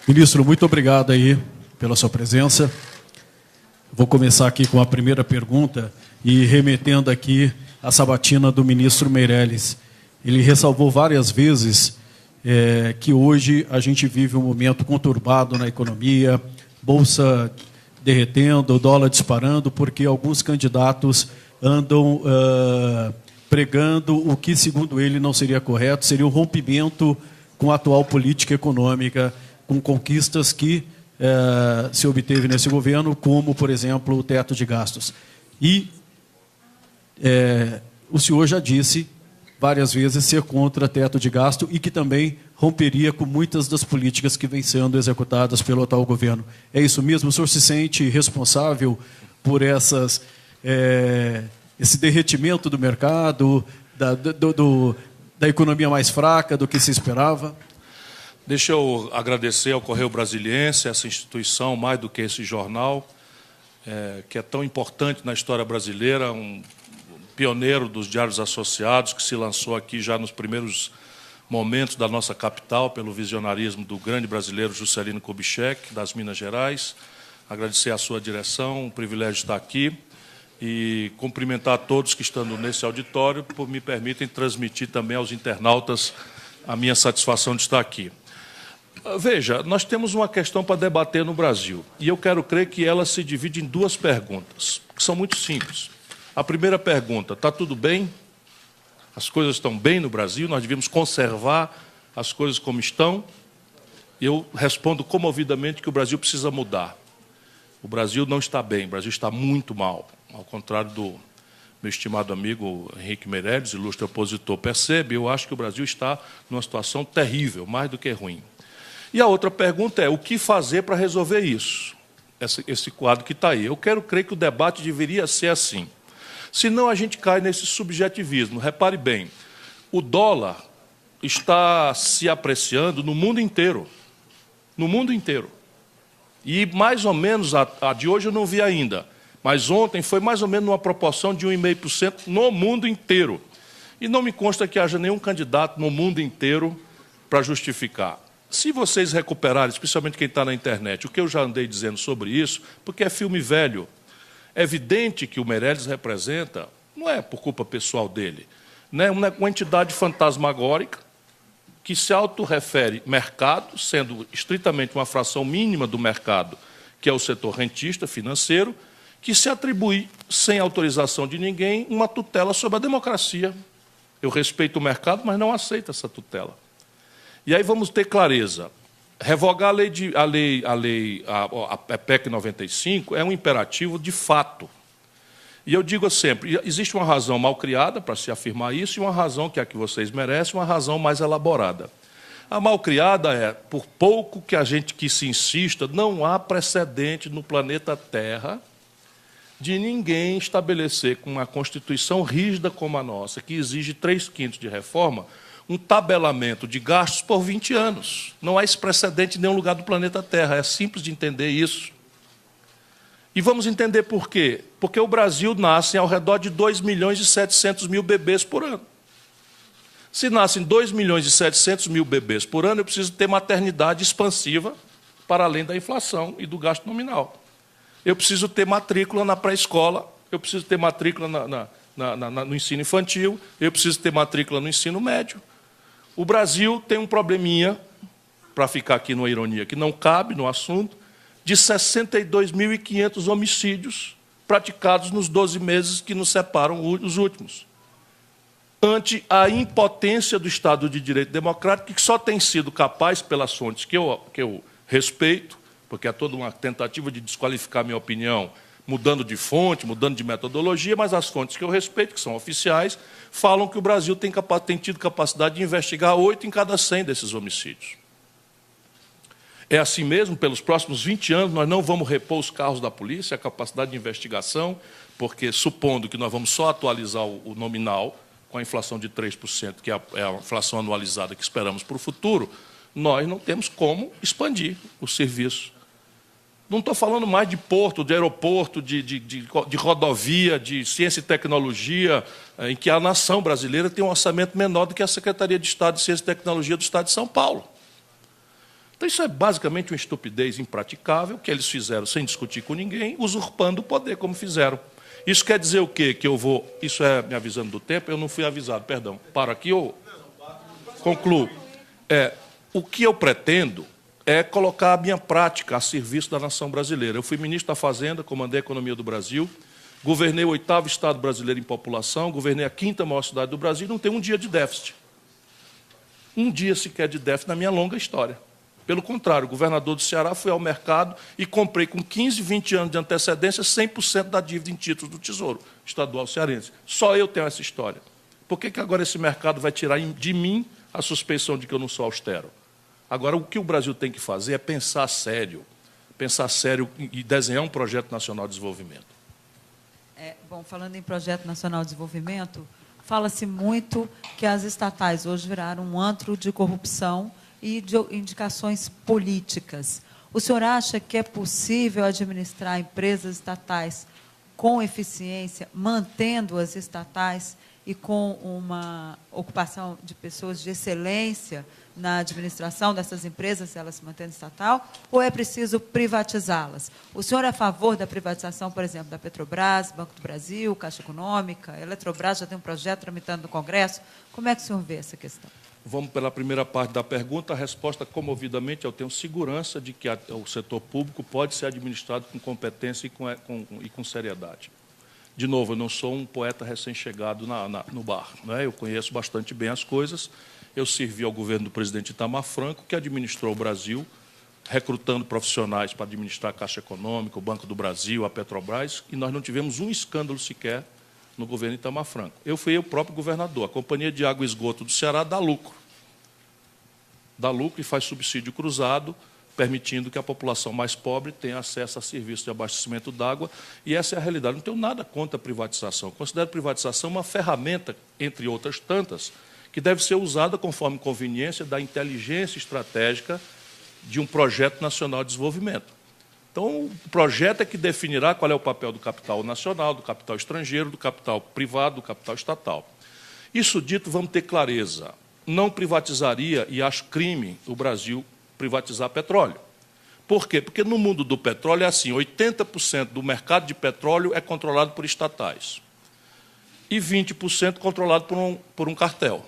Ministro, muito obrigado aí pela sua presença. Vou começar aqui com a primeira pergunta e remetendo aqui a sabatina do ministro Meirelles. Ele ressalvou várias vezes que hoje a gente vive um momento conturbado na economia, bolsa derretendo, dólar disparando, porque alguns candidatos andam pregando o que, segundo ele, não seria correto, seria um rompimento com a atual política econômica, com conquistas que se obteve nesse governo, como, por exemplo, o teto de gastos. E o senhor já disse várias vezes ser contra teto de gasto e que também romperia com muitas das políticas que vêm sendo executadas pelo atual governo. É isso mesmo? O senhor se sente responsável por esse derretimento do mercado, da economia mais fraca do que se esperava? Deixa eu agradecer ao Correio Brasiliense, essa instituição, mais do que esse jornal, que é tão importante na história brasileira, um pioneiro dos Diários Associados, que se lançou aqui já nos primeiros momentos da nossa capital, pelo visionarismo do grande brasileiro Juscelino Kubitschek, das Minas Gerais. Agradecer à sua direção, um privilégio estar aqui, e cumprimentar a todos que estão nesse auditório, por me permitem transmitir também aos internautas a minha satisfação de estar aqui. Veja, nós temos uma questão para debater no Brasil, e eu quero crer que ela se divide em duas perguntas, que são muito simples. A primeira pergunta: está tudo bem? As coisas estão bem no Brasil? Nós devemos conservar as coisas como estão? Eu respondo comovidamente que o Brasil precisa mudar. O Brasil não está bem, o Brasil está muito mal. Ao contrário do meu estimado amigo Henrique Meirelles, ilustre opositor, percebe, eu acho que o Brasil está numa situação terrível, mais do que ruim. E a outra pergunta é: o que fazer para resolver isso? Esse quadro que está aí. Eu quero crer que o debate deveria ser assim. Senão a gente cai nesse subjetivismo. Repare bem, o dólar está se apreciando no mundo inteiro. No mundo inteiro. E mais ou menos, a de hoje eu não vi ainda, mas ontem foi mais ou menos numa proporção de 1,5% no mundo inteiro. E não me consta que haja nenhum candidato no mundo inteiro para justificar. Se vocês recuperarem, especialmente quem está na internet, o que eu já andei dizendo sobre isso, porque é filme velho, é evidente que o Meirelles representa, não é por culpa pessoal dele, né, uma entidade fantasmagórica que se autorrefere mercado, sendo estritamente uma fração mínima do mercado, que é o setor rentista, financeiro, que se atribui, sem autorização de ninguém, uma tutela sobre a democracia. Eu respeito o mercado, mas não aceito essa tutela. E aí vamos ter clareza. Revogar a PEC 95 é um imperativo de fato. E eu digo sempre, existe uma razão mal criada para se afirmar isso e uma razão que é a que vocês merecem, uma razão mais elaborada. A mal criada é, por pouco que se insista, não há precedente no planeta Terra de ninguém estabelecer com uma Constituição rígida como a nossa, que exige 3/5 de reforma, um tabelamento de gastos por 20 anos. Não há esse precedente em nenhum lugar do planeta Terra. É simples de entender isso. E vamos entender por quê. Porque o Brasil nasce ao redor de 2.700.000 bebês por ano. Se nascem 2.700.000 bebês por ano, eu preciso ter maternidade expansiva para além da inflação e do gasto nominal. Eu preciso ter matrícula na pré-escola, eu preciso ter matrícula no ensino infantil, eu preciso ter matrícula no ensino médio. O Brasil tem um probleminha, para ficar aqui numa ironia que não cabe no assunto, de 62.500 homicídios praticados nos 12 meses que nos separam os últimos. Ante a impotência do Estado de Direito Democrático, que só tem sido capaz, pelas fontes que eu respeito, porque é toda uma tentativa de desqualificar minha opinião, mudando de fonte, mudando de metodologia, mas as fontes que eu respeito, que são oficiais, falam que o Brasil tem tido capacidade de investigar 8 em cada 100 desses homicídios. É assim mesmo, pelos próximos 20 anos, nós não vamos repor os carros da polícia, a capacidade de investigação, porque, supondo que nós vamos só atualizar o nominal, com a inflação de 3%, que é a inflação anualizada que esperamos para o futuro, nós não temos como expandir o serviço. Não estou falando mais de porto, de aeroporto, de rodovia, de ciência e tecnologia, em que a nação brasileira tem um orçamento menor do que a Secretaria de Estado de Ciência e Tecnologia do Estado de São Paulo. Então, isso é basicamente uma estupidez impraticável, que eles fizeram sem discutir com ninguém, usurpando o poder, como fizeram. Isso quer dizer o quê? Que eu vou... Isso é me avisando do tempo? Eu não fui avisado, perdão. Paro aqui ou... Concluo. O que eu pretendo é colocar a minha prática a serviço da nação brasileira. Eu fui ministro da Fazenda, comandei a economia do Brasil, governei o 8º estado brasileiro em população, governei a 5ª maior cidade do Brasil e não tenho um dia de déficit. Um dia sequer de déficit na minha longa história. Pelo contrário, o governador do Ceará foi ao mercado e comprei com 15, 20 anos de antecedência 100% da dívida em títulos do Tesouro Estadual Cearense. Só eu tenho essa história. Por que agora esse mercado vai tirar de mim a suspeição de que eu não sou austero? Agora, o que o Brasil tem que fazer é pensar sério e desenhar um projeto nacional de desenvolvimento. Bom, falando em projeto nacional de desenvolvimento, fala-se muito que as estatais hoje viraram um antro de corrupção e de indicações políticas. O senhor acha que é possível administrar empresas estatais com eficiência, mantendo as estatais e com uma ocupação de pessoas de excelência na administração dessas empresas, elas se mantendo estatal, ou é preciso privatizá-las? O senhor é a favor da privatização, por exemplo, da Petrobras, Banco do Brasil, Caixa Econômica, a Eletrobras já tem um projeto tramitando no Congresso? Como é que o senhor vê essa questão? Vamos pela primeira parte da pergunta. A resposta, comovidamente, eu tenho segurança de que o setor público pode ser administrado com competência e com seriedade. De novo, eu não sou um poeta recém-chegado no bar, né? Eu conheço bastante bem as coisas. Eu servi ao governo do presidente Itamar Franco, que administrou o Brasil, recrutando profissionais para administrar a Caixa Econômica, o Banco do Brasil, a Petrobras, e nós não tivemos um escândalo sequer no governo Itamar Franco. Eu fui o próprio governador. A Companhia de Água e Esgoto do Ceará dá lucro. Dá lucro e faz subsídio cruzado, permitindo que a população mais pobre tenha acesso a serviços de abastecimento d'água, e essa é a realidade. Não tenho nada contra a privatização. Eu considero a privatização uma ferramenta, entre outras tantas, que deve ser usada conforme conveniência da inteligência estratégica de um projeto nacional de desenvolvimento. Então, o projeto é que definirá qual é o papel do capital nacional, do capital estrangeiro, do capital privado, do capital estatal. Isso dito, vamos ter clareza. Não privatizaria, e acho crime, o Brasil privatizar petróleo. Por quê? Porque no mundo do petróleo é assim, 80% do mercado de petróleo é controlado por estatais e 20% controlado por um cartel.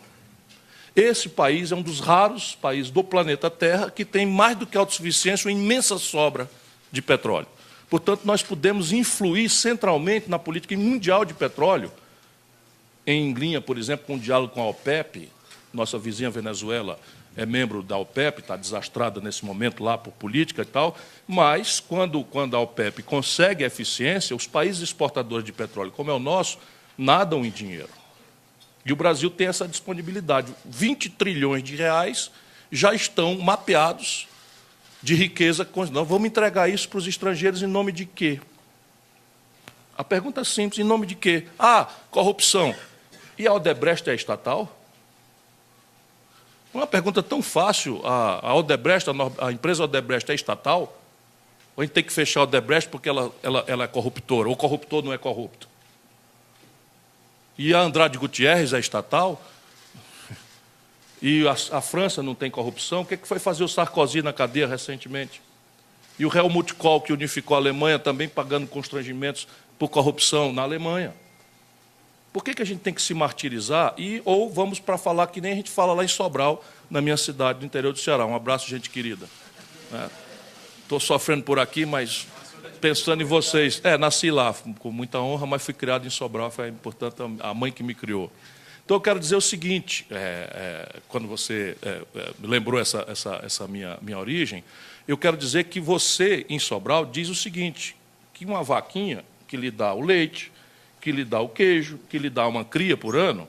Esse país é um dos raros países do planeta Terra que tem mais do que autossuficiência, uma imensa sobra de petróleo. Portanto, nós podemos influir centralmente na política mundial de petróleo, em linha, por exemplo, com o diálogo com a OPEP. Nossa vizinha Venezuela é membro da OPEP, está desastrada nesse momento lá por política e tal, mas quando a OPEP consegue eficiência, os países exportadores de petróleo, como é o nosso, nadam em dinheiro. E o Brasil tem essa disponibilidade. 20 trilhões de reais já estão mapeados de riqueza. Nós vamos entregar isso para os estrangeiros em nome de quê? A pergunta é simples, em nome de quê? Corrupção. E a Odebrecht é estatal? Uma pergunta tão fácil. A Odebrecht, a empresa Odebrecht é estatal? Ou a gente tem que fechar a Odebrecht porque ela é corruptora, ou o corruptor não é corrupto? E a Andrade Gutierrez é estatal? E a França não tem corrupção? O que foi fazer o Sarkozy na cadeia recentemente? E o Helmut Kohl, que unificou a Alemanha, também pagando constrangimentos por corrupção na Alemanha. Por que a gente tem que se martirizar? Ou vamos para falar que nem a gente fala lá em Sobral, na minha cidade, no interior do Ceará. Um abraço, gente querida. Estou sofrendo por aqui, mas pensando em vocês. Nasci lá com muita honra, mas fui criado em Sobral, foi, portanto, a mãe que me criou. Então, eu quero dizer o seguinte, quando você me lembrou essa minha origem, eu quero dizer que você, em Sobral, diz o seguinte, que uma vaquinha que lhe dá o leite, que lhe dá o queijo, que lhe dá uma cria por ano,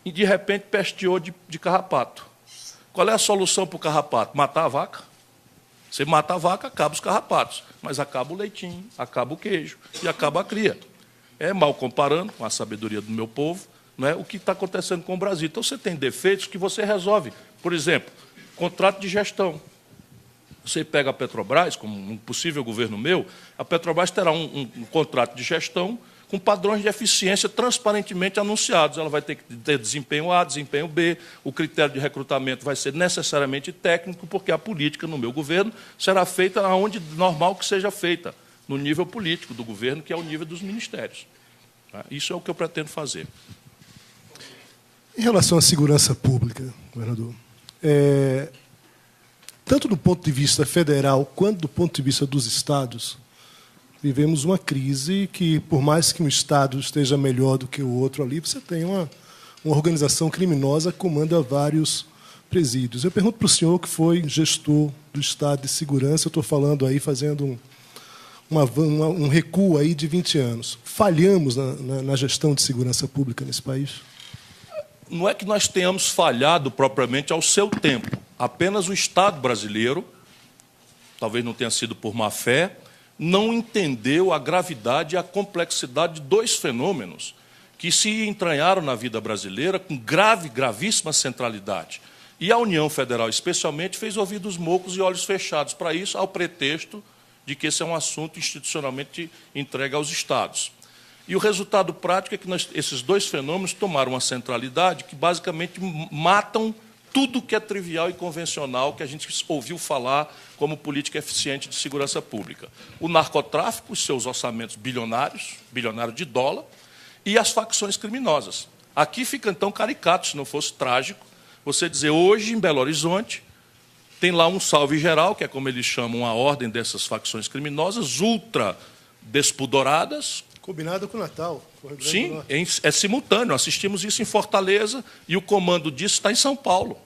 e, de repente, pesteou de carrapato. Qual é a solução para o carrapato? Matar a vaca? Você mata a vaca, acaba os carrapatos, mas acaba o leitinho, acaba o queijo e acaba a cria. É mal comparando com a sabedoria do meu povo, não é, o que está acontecendo com o Brasil. Então, você tem defeitos que você resolve. Por exemplo, contrato de gestão. Você pega a Petrobras, como um possível governo meu, a Petrobras terá um contrato de gestão com padrões de eficiência transparentemente anunciados. Ela vai ter que ter desempenho A, desempenho B, o critério de recrutamento vai ser necessariamente técnico, porque a política no meu governo será feita onde normal que seja feita, no nível político do governo, que é o nível dos ministérios. Isso é o que eu pretendo fazer. Em relação à segurança pública, governador, tanto do ponto de vista federal quanto do ponto de vista dos estados, vivemos uma crise que, por mais que um estado esteja melhor do que o outro ali, você tem uma organização criminosa que comanda vários presídios. Eu pergunto para o senhor, que foi gestor do estado de segurança, eu estou falando aí, fazendo um recuo aí de 20 anos. Falhamos na gestão de segurança pública nesse país? Não é que nós tenhamos falhado propriamente ao seu tempo. Apenas o Estado brasileiro, talvez não tenha sido por má fé, não entendeu a gravidade e a complexidade de dois fenômenos que se entranharam na vida brasileira com gravíssima centralidade. E a União Federal, especialmente, fez ouvidos moucos e olhos fechados para isso, ao pretexto de que esse é um assunto institucionalmente entregue aos Estados. E o resultado prático é que esses dois fenômenos tomaram uma centralidade que, basicamente, matam tudo que é trivial e convencional que a gente ouviu falar como política eficiente de segurança pública. O narcotráfico, os seus orçamentos bilionários de dólar, e as facções criminosas. Aqui fica, então, caricato, se não fosse trágico, você dizer, hoje, em Belo Horizonte, tem lá um salve geral, que é como eles chamam a ordem dessas facções criminosas, ultra despudoradas. Combinado com o Natal. Sim, é simultâneo. Assistimos isso em Fortaleza e o comando disso está em São Paulo.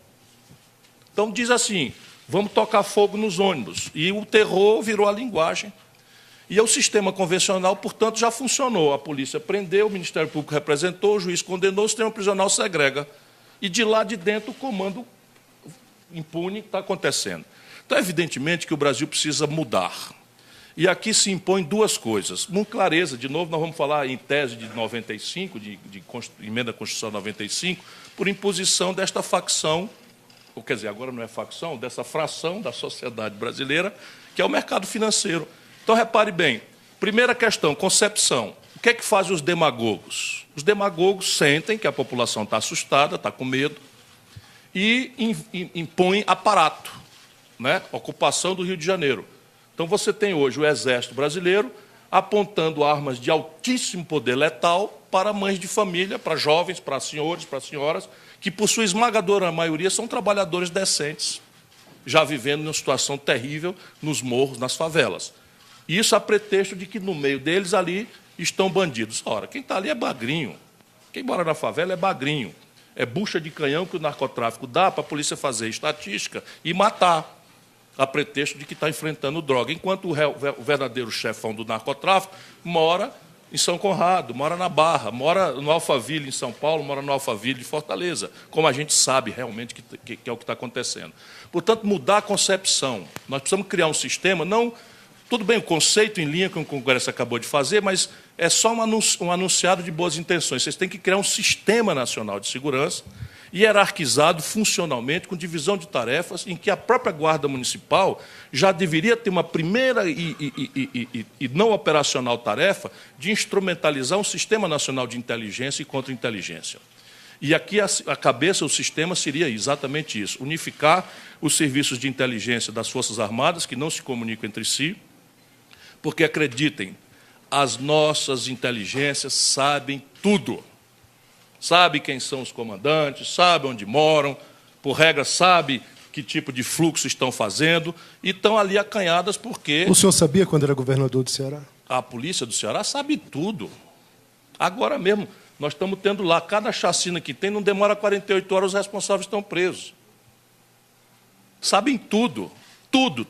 Então, diz assim, vamos tocar fogo nos ônibus. E o terror virou a linguagem. E o sistema convencional, portanto, já funcionou. A polícia prendeu, o Ministério Público representou, o juiz condenou, o sistema prisional segrega. E de lá de dentro o comando impune está acontecendo. Então, evidentemente que o Brasil precisa mudar. E aqui se impõem duas coisas. Com clareza, de novo, nós vamos falar em tese de 95, de emenda à Constituição 95, por imposição desta facção, ou quer dizer, agora não é facção, dessa fração da sociedade brasileira, que é o mercado financeiro. Então, repare bem, primeira questão, concepção. O que é que fazem os demagogos? Os demagogos sentem que a população está assustada, está com medo, e impõem aparato, né? Ocupação do Rio de Janeiro. Então, você tem hoje o Exército Brasileiro apontando armas de altíssimo poder letal para mães de família, para jovens, para senhores, para senhoras, que, por sua esmagadora maioria, são trabalhadores decentes, já vivendo numa situação terrível nos morros, nas favelas. Isso a pretexto de que, no meio deles, ali, estão bandidos. Ora, quem está ali é bagrinho. Quem mora na favela é bagrinho. É bucha de canhão que o narcotráfico dá para a polícia fazer estatística e matar, a pretexto de que está enfrentando droga, enquanto o verdadeiro chefão do narcotráfico mora em São Conrado, mora na Barra, mora no Alphaville, em São Paulo, mora no Alphaville de Fortaleza, como a gente sabe realmente que é o que está acontecendo. Portanto, mudar a concepção. Nós precisamos criar um sistema, não... Tudo bem, o conceito em linha que o Congresso acabou de fazer, mas é só um anunciado de boas intenções. Vocês têm que criar um sistema nacional de segurança, hierarquizado funcionalmente, com divisão de tarefas, em que a própria Guarda Municipal já deveria ter uma primeira e não operacional tarefa de instrumentalizar um sistema nacional de inteligência e contra-inteligência. E aqui a cabeça, o sistema seria exatamente isso, unificar os serviços de inteligência das Forças Armadas, que não se comunicam entre si, porque, acreditem, as nossas inteligências sabem tudo. Sabe quem são os comandantes, sabe onde moram, por regra, sabe que tipo de fluxo estão fazendo, e estão ali acanhadas porque... O senhor sabia quando era governador do Ceará? A polícia do Ceará sabe tudo. Agora mesmo, nós estamos tendo lá, cada chacina que tem, não demora 48 horas, os responsáveis estão presos. Sabem tudo, tudo.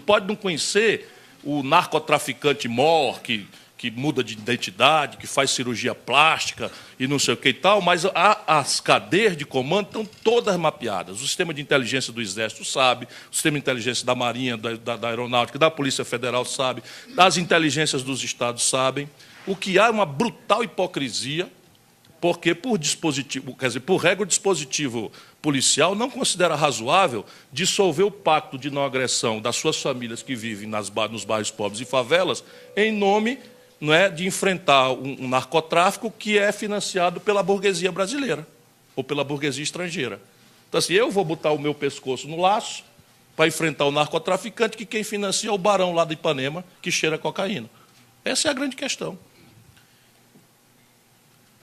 Pode não conhecer o narcotraficante mor, que muda de identidade, que faz cirurgia plástica e não sei o que e tal, mas as cadeias de comando estão todas mapeadas. O sistema de inteligência do Exército sabe, o sistema de inteligência da Marinha, da Aeronáutica, da Polícia Federal sabe, as inteligências dos Estados sabem. O que há é uma brutal hipocrisia, porque, por regra, o dispositivo policial não considera razoável dissolver o pacto de não agressão das suas famílias que vivem nos bairros pobres e favelas em nome não é, de enfrentar um narcotráfico que é financiado pela burguesia brasileira ou pela burguesia estrangeira. Então, assim, eu vou botar o meu pescoço no laço para enfrentar o narcotraficante, que quem financia é o barão lá de Ipanema, que cheira cocaína. Essa é a grande questão.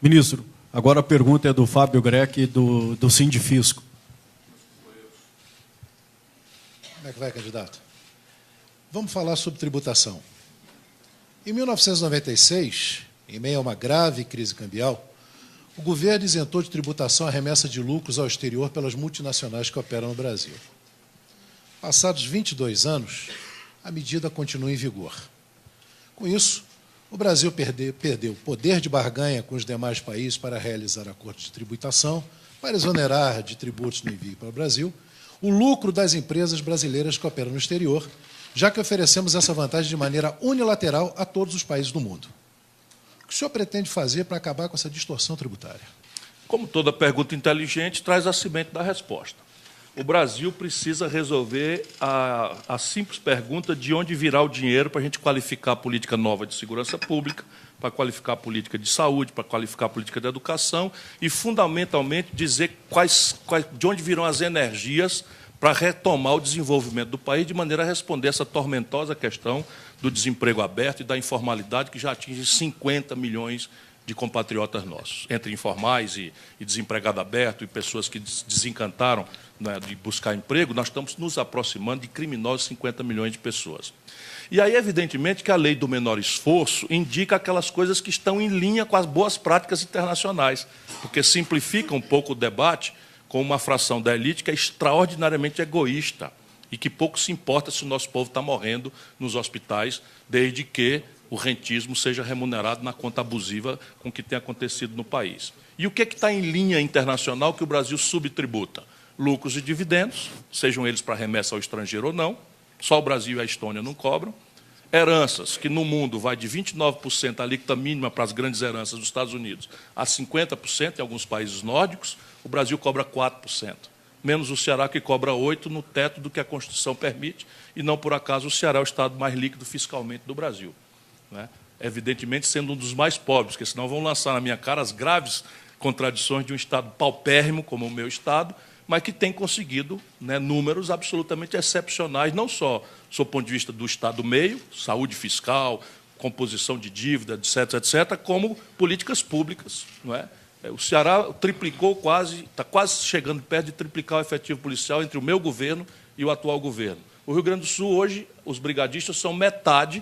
Ministro, agora a pergunta é do Fábio Greck, do Sindifisco. Como é que vai, candidato? Vamos falar sobre tributação. Em 1996, em meio a uma grave crise cambial, o governo isentou de tributação a remessa de lucros ao exterior pelas multinacionais que operam no Brasil. Passados 22 anos, a medida continua em vigor. Com isso, o Brasil perdeu poder de barganha com os demais países para realizar acordos de tributação, para exonerar de tributos no envio para o Brasil, o lucro das empresas brasileiras que operam no exterior, já que oferecemos essa vantagem de maneira unilateral a todos os países do mundo. O que o senhor pretende fazer para acabar com essa distorção tributária? Como toda pergunta inteligente, traz a semente da resposta. O Brasil precisa resolver a simples pergunta de onde virá o dinheiro para a gente qualificar a política nova de segurança pública, para qualificar a política de saúde, para qualificar a política de educação e, fundamentalmente, dizer de onde virão as energias para retomar o desenvolvimento do país de maneira a responder essa tormentosa questão do desemprego aberto e da informalidade que já atinge 50 milhões de compatriotas nossos, entre informais e desempregado aberto e pessoas que desencantaram, né, de buscar emprego. Nós estamos nos aproximando de criminosos 50 milhões de pessoas. E aí, evidentemente, que a lei do menor esforço indica aquelas coisas que estão em linha com as boas práticas internacionais, porque simplifica um pouco o debate com uma fração da elite que é extraordinariamente egoísta e que pouco se importa se o nosso povo está morrendo nos hospitais, desde que o rentismo seja remunerado na conta abusiva com o que tem acontecido no país. E o que está em linha internacional que o Brasil subtributa? Lucros e dividendos, sejam eles para remessa ao estrangeiro ou não, só o Brasil e a Estônia não cobram. Heranças, que no mundo vai de 29% a alíquota mínima para as grandes heranças dos Estados Unidos a 50% em alguns países nórdicos, o Brasil cobra 4%. Menos o Ceará, que cobra 8% no teto do que a Constituição permite, e não por acaso o Ceará é o estado mais líquido fiscalmente do Brasil, né? Evidentemente sendo um dos mais pobres, porque senão vão lançar na minha cara as graves contradições de um estado paupérrimo como o meu estado, mas que tem conseguido, né, números absolutamente excepcionais, não só do ponto de vista do Estado meio, saúde fiscal, composição de dívida, etc., etc., como políticas públicas. Não é? O Ceará triplicou quase, está quase chegando perto de triplicar o efetivo policial entre o meu governo e o atual governo. O Rio Grande do Sul, hoje, os brigadistas são metade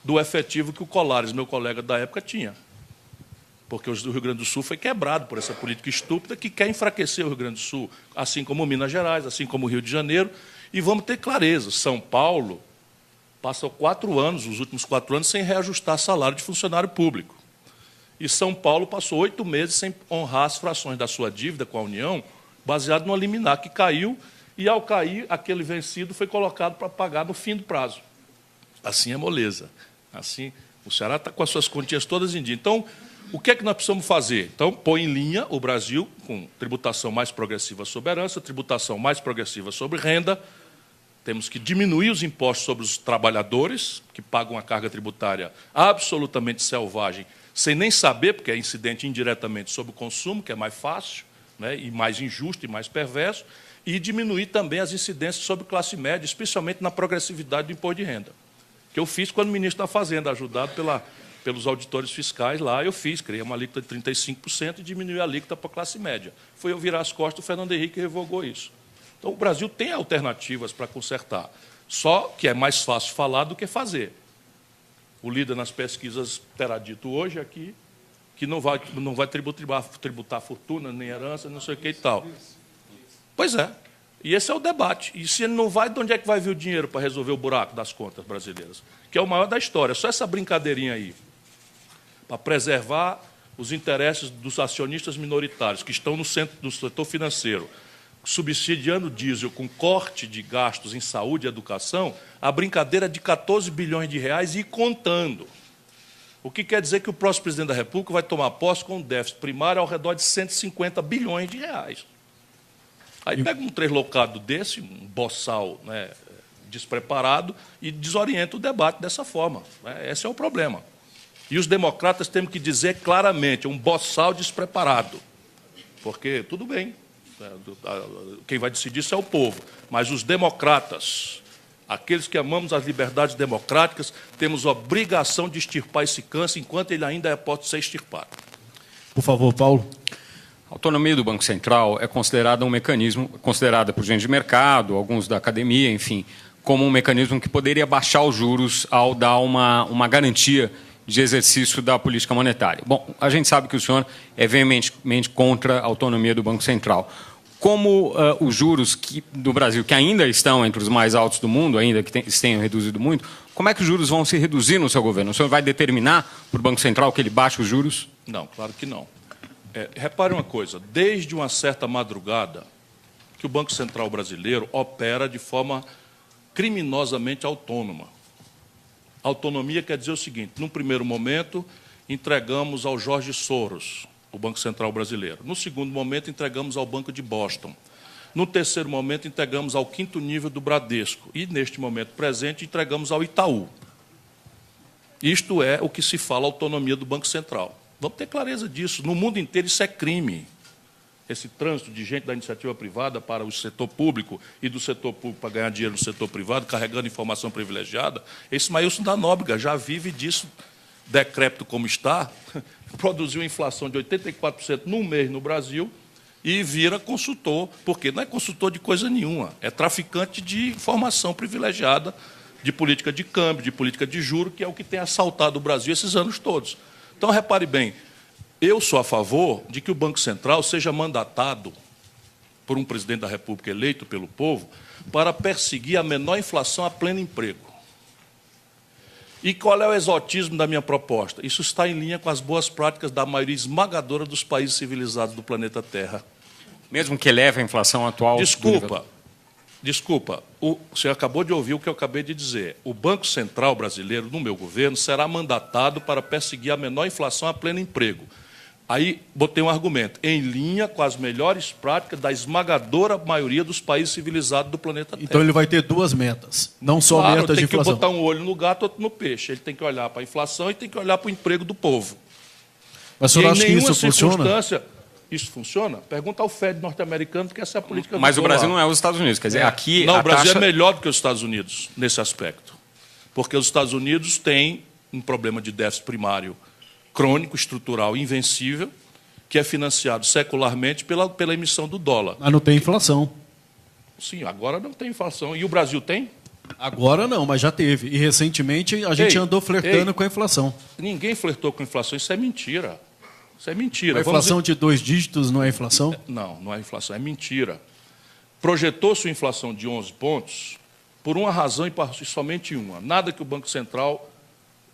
do efetivo que o Colares, meu colega da época, tinha. Porque o Rio Grande do Sul foi quebrado por essa política estúpida que quer enfraquecer o Rio Grande do Sul, assim como Minas Gerais, assim como o Rio de Janeiro. E vamos ter clareza, São Paulo passou 4 anos, os últimos 4 anos, sem reajustar salário de funcionário público. E São Paulo passou 8 meses sem honrar as frações da sua dívida com a União, baseado no liminar que caiu, e, ao cair, aquele vencido foi colocado para pagar no fim do prazo. Assim é moleza. Assim, o Ceará está com as suas continhas todas em dia. Então, o que é que nós precisamos fazer? Então, põe em linha o Brasil com tributação mais progressiva sobre herança, tributação mais progressiva sobre renda. Temos que diminuir os impostos sobre os trabalhadores, que pagam a carga tributária absolutamente selvagem, sem nem saber, porque é incidente indiretamente sobre o consumo, que é mais fácil, né, e mais injusto e mais perverso, e diminuir também as incidências sobre classe média, especialmente na progressividade do imposto de renda, que eu fiz quando ministro da Fazenda, ajudado pelos auditores fiscais lá, eu fiz, criei uma alíquota de 35% e diminuí a alíquota para a classe média. Foi eu virar as costas, o Fernando Henrique revogou isso. Então, o Brasil tem alternativas para consertar, só que é mais fácil falar do que fazer. O líder nas pesquisas terá dito hoje aqui que não vai tributar fortuna, nem herança, não sei o que e tal. Pois é. E esse é o debate. E se ele não vai, de onde é que vai vir o dinheiro para resolver o buraco das contas brasileiras? Que é o maior da história. Só essa brincadeirinha aí, para preservar os interesses dos acionistas minoritários, que estão no centro do setor financeiro, subsidiando o diesel com corte de gastos em saúde e educação, a brincadeira é de 14 bilhões de reais e contando. O que quer dizer que o próximo presidente da República vai tomar posse com um déficit primário ao redor de 150 bilhões de reais. Aí pega um translocado desse, um boçal, né, despreparado, e desorienta o debate dessa forma. Esse é o problema. E os democratas temos que dizer claramente, um boçal despreparado. Porque, tudo bem, quem vai decidir isso é o povo. Mas os democratas, aqueles que amamos as liberdades democráticas, temos obrigação de extirpar esse câncer enquanto ele ainda pode ser extirpado. Por favor, Paulo. A autonomia do Banco Central é considerada um mecanismo, considerada por gente de mercado, alguns da academia, enfim, como um mecanismo que poderia baixar os juros ao dar uma garantia de exercício da política monetária. Bom, a gente sabe que o senhor é veementemente contra a autonomia do Banco Central. Como os juros do Brasil, que ainda estão entre os mais altos do mundo, ainda que se tenham reduzido muito, como é que os juros vão se reduzir no seu governo? O senhor vai determinar para o Banco Central que ele baixe os juros? Não, claro que não. Repare uma coisa, desde uma certa madrugada que o Banco Central brasileiro opera de forma criminosamente autônoma. Autonomia quer dizer o seguinte, num primeiro momento, entregamos ao Jorge Soros, o Banco Central brasileiro. No segundo momento, entregamos ao Banco de Boston. No terceiro momento, entregamos ao quinto nível do Bradesco. E, neste momento presente, entregamos ao Itaú. Isto é o que se fala autonomia do Banco Central. Vamos ter clareza disso. No mundo inteiro isso é crime. Esse trânsito de gente da iniciativa privada para o setor público e do setor público para ganhar dinheiro no setor privado, carregando informação privilegiada, esse Maílson da Nóbrega já vive disso, decrépito como está, produziu inflação de 84% num mês no Brasil e vira consultor, porque não é consultor de coisa nenhuma, é traficante de informação privilegiada, de política de câmbio, de política de juro, que é o que tem assaltado o Brasil esses anos todos. Então, repare bem, eu sou a favor de que o Banco Central seja mandatado por um presidente da República eleito pelo povo para perseguir a menor inflação a pleno emprego. E qual é o exotismo da minha proposta? Isso está em linha com as boas práticas da maioria esmagadora dos países civilizados do planeta Terra. Mesmo que eleve a inflação atual... Desculpa, o senhor acabou de ouvir o que eu acabei de dizer. O Banco Central brasileiro, no meu governo, será mandatado para perseguir a menor inflação a pleno emprego. Aí botei um argumento, em linha com as melhores práticas da esmagadora maioria dos países civilizados do planeta Terra. Então ele vai ter duas metas, não só metas de inflação. Tem que botar um olho no gato, outro no peixe. Ele tem que olhar para a inflação e tem que olhar para o emprego do povo. Mas o senhor acha que isso funciona? Isso funciona? Pergunta ao Fed norte-americano, porque essa é a política... Mas o Brasil não é os Estados Unidos. Quer dizer, aqui não, o Brasil é melhor do que os Estados Unidos nesse aspecto. Porque os Estados Unidos têm um problema de déficit primário crônico, estrutural, invencível, que é financiado secularmente pela emissão do dólar. Mas não tem inflação. Sim, agora não tem inflação. E o Brasil tem? Agora não, mas já teve. E recentemente a gente andou flertando com a inflação. Ninguém flertou com a inflação, isso é mentira. Isso é mentira. A inflação de 2 dígitos não é inflação? Não, não é inflação, é mentira. Projetou-se uma inflação de 11 pontos por uma razão e somente uma. Nada que o Banco Central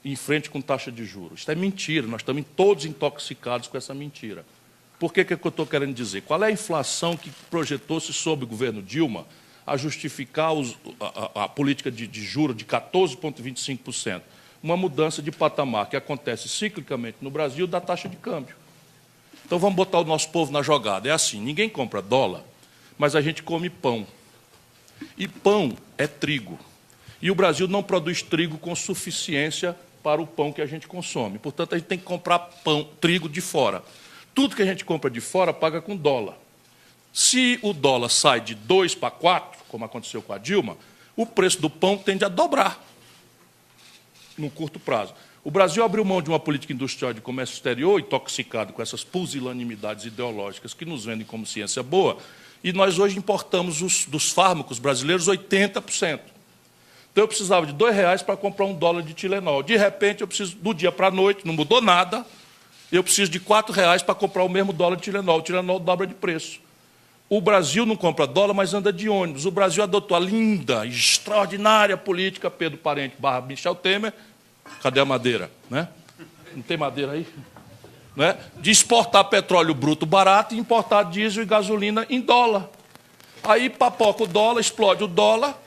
enfrente com taxa de juros. Isso é mentira, nós estamos todos intoxicados com essa mentira. Por que eu estou querendo dizer? Qual é a inflação que projetou-se sob o governo Dilma a justificar a política de juros de 14,25%? Uma mudança de patamar que acontece ciclicamente no Brasil da taxa de câmbio. Então, vamos botar o nosso povo na jogada. É assim, ninguém compra dólar, mas a gente come pão. E pão é trigo. E o Brasil não produz trigo com suficiência para o pão que a gente consome. Portanto, a gente tem que comprar trigo de fora. Tudo que a gente compra de fora paga com dólar. Se o dólar sai de 2 para 4, como aconteceu com a Dilma, o preço do pão tende a dobrar no curto prazo. O Brasil abriu mão de uma política industrial de comércio exterior, intoxicado com essas pusilanimidades ideológicas que nos vendem como ciência boa, e nós hoje importamos dos fármacos brasileiros 80%. Então eu precisava de R$2 para comprar $1 de Tilenol. De repente, eu preciso, do dia para a noite, não mudou nada, eu preciso de R$4 para comprar o mesmo dólar de Tilenol. O Tilenol dobra de preço. O Brasil não compra dólar, mas anda de ônibus. O Brasil adotou a linda, extraordinária política Pedro Parente / Michel Temer. Cadê a madeira? Né? Não tem madeira aí? Né? De exportar petróleo bruto barato e importar diesel e gasolina em dólar. Aí papoca o dólar, explode o dólar,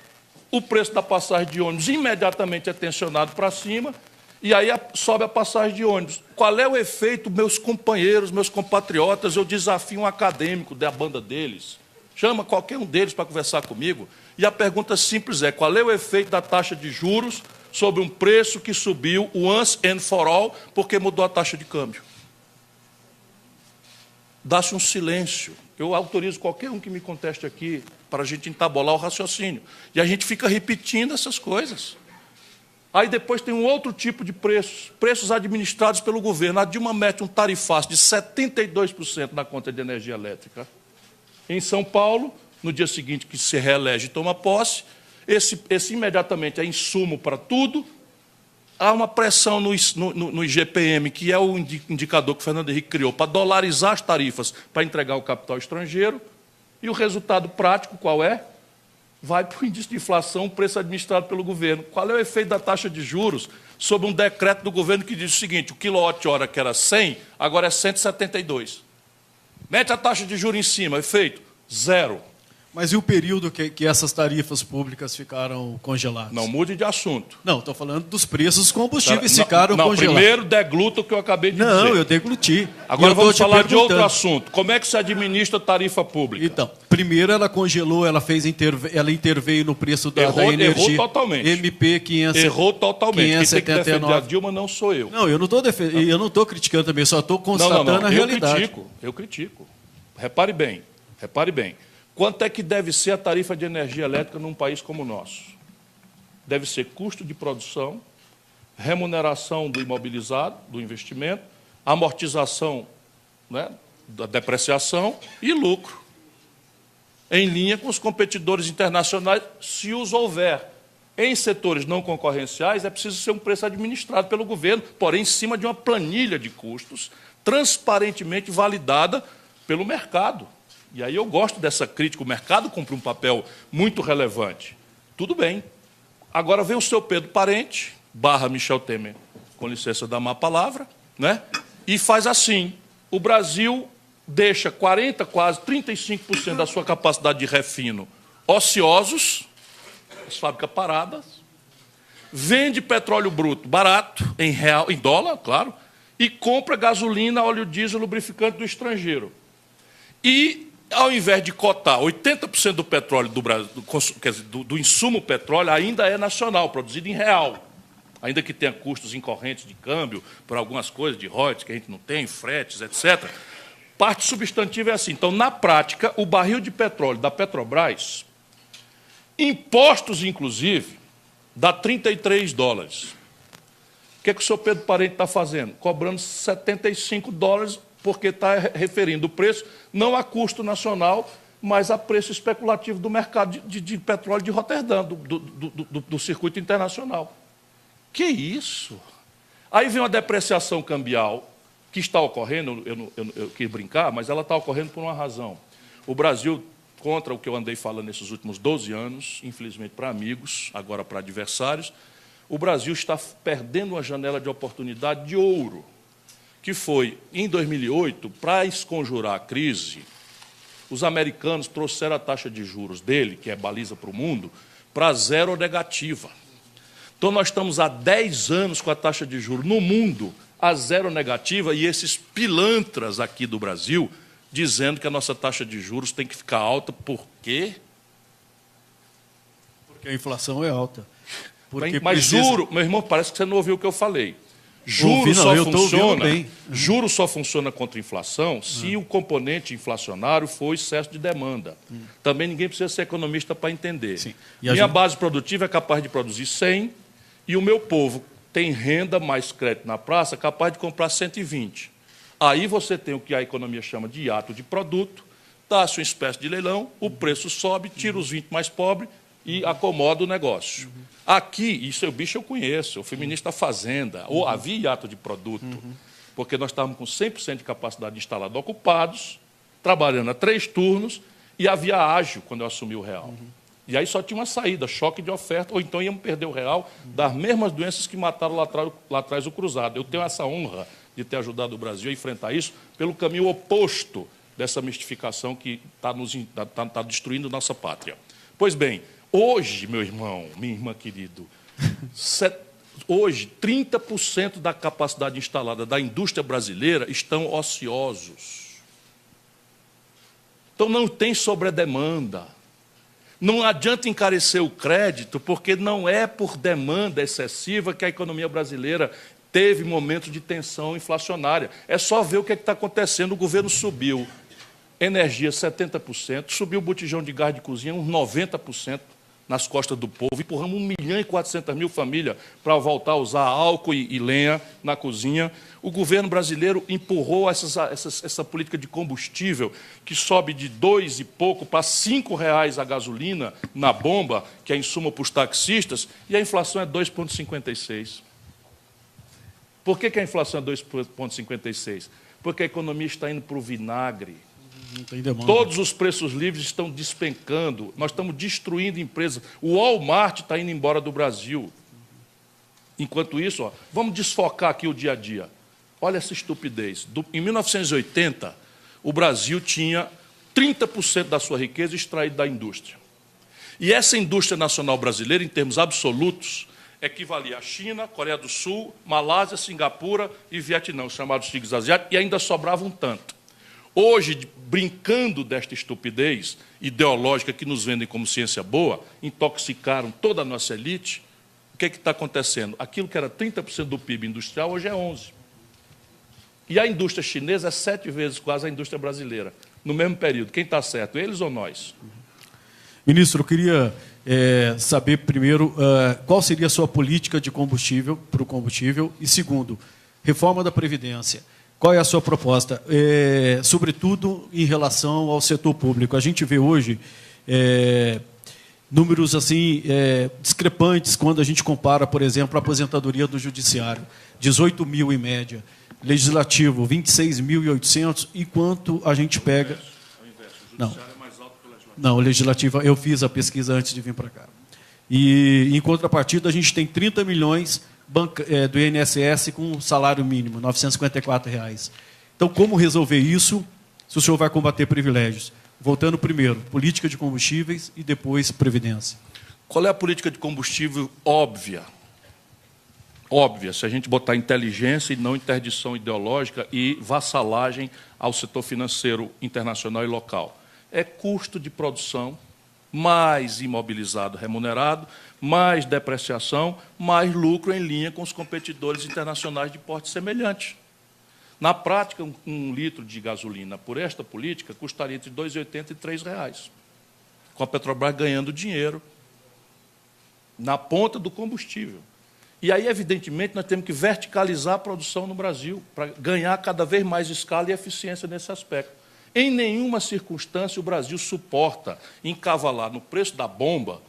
o preço da passagem de ônibus imediatamente é tensionado para cima, e aí sobe a passagem de ônibus. Qual é o efeito, meus companheiros, meus compatriotas? Eu desafio um acadêmico da banda deles, chama qualquer um deles para conversar comigo, e a pergunta simples é: qual é o efeito da taxa de juros sobre um preço que subiu once and for all porque mudou a taxa de câmbio. Dá-se um silêncio. Eu autorizo qualquer um que me conteste aqui para a gente entabolar o raciocínio. E a gente fica repetindo essas coisas. Aí depois tem um outro tipo de preços, preços administrados pelo governo. A Dilma mete um tarifaço de 72% na conta de energia elétrica. Em São Paulo, no dia seguinte que se reelege e toma posse, esse imediatamente é insumo para tudo. Há uma pressão no IGPM, que é o indicador que o Fernando Henrique criou, para dolarizar as tarifas, para entregar o capital estrangeiro. E o resultado prático, qual é? Vai para o índice de inflação, o preço administrado pelo governo. Qual é o efeito da taxa de juros sobre um decreto do governo que diz o seguinte: o quilowatt-hora que era 100, agora é 172. Mete a taxa de juros em cima, efeito? Zero. Mas e o período que essas tarifas públicas ficaram congeladas? Não mude de assunto. Não, estou falando dos preços dos combustíveis ficaram não, congelados. Primeiro degluta o que eu acabei de dizer. Não, eu degluti. Agora vamos falar de outro assunto. Como é que se administra tarifa pública? Então, primeiro ela congelou, ela interveio no preço da energia. Errou totalmente. MP 500. Errou totalmente. 579. Quem tem que defender a Dilma não sou eu. Não, eu não estou eu não estou criticando também, só estou constatando a realidade. Eu critico. Repare bem. Quanto é que deve ser a tarifa de energia elétrica num país como o nosso? Deve ser custo de produção, remuneração do imobilizado, do investimento, amortização, né, da depreciação e lucro, em linha com os competidores internacionais, se os houver. Em setores não concorrenciais, é preciso ser um preço administrado pelo governo, porém em cima de uma planilha de custos transparentemente validada pelo mercado. E aí eu gosto dessa crítica, o mercado cumpre um papel muito relevante. Tudo bem. Agora vem o seu Pedro Parente, / Michel Temer, com licença da má palavra, né? E faz assim: o Brasil deixa 40%, quase 35% da sua capacidade de refino ociosos, as fábricas paradas, vende petróleo bruto barato, em real, em dólar, claro, e compra gasolina, óleo diesel, lubrificante do estrangeiro. E, ao invés de cotar 80% do petróleo do Brasil, quer dizer, do insumo petróleo, ainda é nacional, produzido em real, ainda que tenha custos incorrentes de câmbio, por algumas coisas de royalties que a gente não tem, fretes, etc. Parte substantiva é assim. Então, na prática, o barril de petróleo da Petrobras, impostos inclusive, dá $33. O que é que o senhor Pedro Parente está fazendo? Cobrando $75, porque está referindo o preço não a custo nacional, mas a preço especulativo do mercado de petróleo de Roterdã, do circuito internacional. Que isso? Aí vem uma depreciação cambial que está ocorrendo, eu quis brincar, mas ela está ocorrendo por uma razão. O Brasil, contra o que eu andei falando nesses últimos 12 anos, infelizmente para amigos, agora para adversários, o Brasil está perdendo uma janela de oportunidade de ouro, que foi, em 2008, para esconjurar a crise, os americanos trouxeram a taxa de juros dele, que é baliza para o mundo, para zero ou negativa. Então, nós estamos há 10 anos com a taxa de juros no mundo a zero negativa, e esses pilantras aqui do Brasil dizendo que a nossa taxa de juros tem que ficar alta. Por quê? Porque a inflação é alta. Mas juro, meu irmão, parece que você não ouviu o que eu falei. Juro só funciona contra a inflação se o componente inflacionário for excesso de demanda. Também ninguém precisa ser economista para entender. Minha base produtiva é capaz de produzir 100 e o meu povo tem renda mais crédito na praça capaz de comprar 120. Aí você tem o que a economia chama de hiato de produto, dá-se uma espécie de leilão, o preço sobe, tira os 20 mais pobres e acomoda o negócio. Aqui, isso é o bicho eu conheço, eu fui ministro da Fazenda, ou havia hiato de produto, porque nós estávamos com 100% de capacidade instalada ocupados, trabalhando a 3 turnos, e havia ágio quando eu assumi o real. E aí só tinha uma saída, choque de oferta, ou então íamos perder o real das mesmas doenças que mataram lá atrás o cruzado. Eu tenho essa honra de ter ajudado o Brasil a enfrentar isso pelo caminho oposto dessa mistificação que está destruindo nossa pátria. Pois bem, hoje, meu irmão, minha irmã querido, hoje 30% da capacidade instalada da indústria brasileira estão ociosos. Então não tem sobredemanda. Não adianta encarecer o crédito, porque não é por demanda excessiva que a economia brasileira teve momentos de tensão inflacionária. É só ver o que está acontecendo. O governo subiu energia 70%, subiu o botijão de gás de cozinha uns 90% nas costas do povo, empurramos 1.400.000 famílias para voltar a usar álcool e lenha na cozinha. O governo brasileiro empurrou essa política de combustível, que sobe de 2 e pouco para R$ 5,00 a gasolina na bomba, que é insumo para os taxistas, e a inflação é 2,56%. Por que a inflação é 2,56%? Porque a economia está indo para o vinagre. Não tem demanda. Todos os preços livres estão despencando, nós estamos destruindo empresas. O Walmart está indo embora do Brasil. Enquanto isso, vamos desfocar aqui o dia a dia. Olha essa estupidez. Em 1980, o Brasil tinha 30% da sua riqueza extraída da indústria. E essa indústria nacional brasileira, em termos absolutos, equivalia à China, Coreia do Sul, Malásia, Singapura e Vietnã, os chamados tigres asiáticos, e ainda sobrava um tanto. Hoje, brincando desta estupidez ideológica que nos vendem como ciência boa, intoxicaram toda a nossa elite, o que está acontecendo? Aquilo que era 30% do PIB industrial, hoje é 11%. E a indústria chinesa é 7 vezes quase a indústria brasileira, no mesmo período. Quem está certo, eles ou nós? Ministro, eu queria saber, primeiro, qual seria a sua política de combustível para o combustível, e, segundo, reforma da Previdência. Qual é a sua proposta? Sobretudo em relação ao setor público. A gente vê hoje números assim discrepantes quando a gente compara, por exemplo, a aposentadoria do Judiciário, 18 mil em média, Legislativo, 26.800, enquanto a gente pega... Não, o Legislativo, eu fiz a pesquisa antes de vir para cá. E, em contrapartida, a gente tem 30 milhões... do INSS com salário mínimo, R$ 954. Então, como resolver isso se o senhor vai combater privilégios? Voltando primeiro, política de combustíveis e depois Previdência. Qual é a política de combustível óbvia? Óbvia, se a gente botar inteligência e não interdição ideológica e vassalagem ao setor financeiro internacional e local. É custo de produção, mais imobilizado remunerado, mais depreciação, mais lucro em linha com os competidores internacionais de porte semelhante. Na prática, um litro de gasolina, por esta política, custaria entre R$ 2,80 e R$ 3,00, com a Petrobras ganhando dinheiro na ponta do combustível. E aí, evidentemente, nós temos que verticalizar a produção no Brasil, para ganhar cada vez mais escala e eficiência nesse aspecto. Em nenhuma circunstância o Brasil suporta encavalar no preço da bomba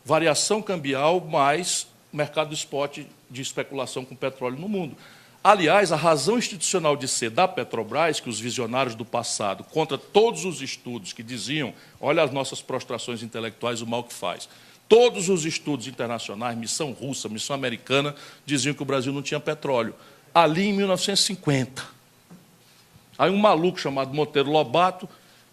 variação cambial mais mercado spot de especulação com petróleo no mundo. Aliás, a razão institucional de ser da Petrobras, que os visionários do passado, contra todos os estudos que diziam, olha as nossas prostrações intelectuais, o mal que faz, todos os estudos internacionais, missão russa, missão americana, diziam que o Brasil não tinha petróleo. Ali em 1950. Aí um maluco chamado Monteiro Lobato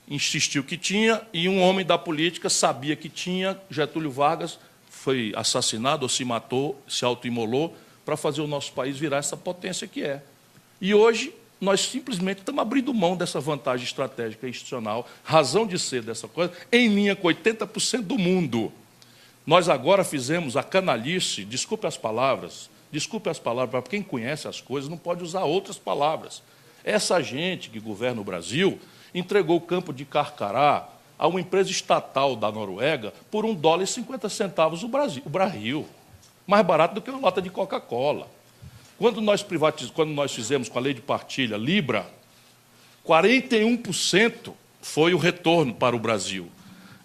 insistiu que tinha, e um homem da política sabia que tinha. Getúlio Vargas foi assassinado ou se matou, se autoimolou, para fazer o nosso país virar essa potência que é. E hoje nós simplesmente estamos abrindo mão dessa vantagem estratégica e institucional, razão de ser dessa coisa, em linha com 80% do mundo. Nós agora fizemos a canalice, desculpe as palavras, para quem conhece as coisas, não pode usar outras palavras. Essa gente que governa o Brasil entregou o campo de Carcará a uma empresa estatal da Noruega por $1,50 o barril, mais barato do que uma lata de Coca-Cola. Quando nós fizemos com a lei de partilha Libra, 41% foi o retorno para o Brasil.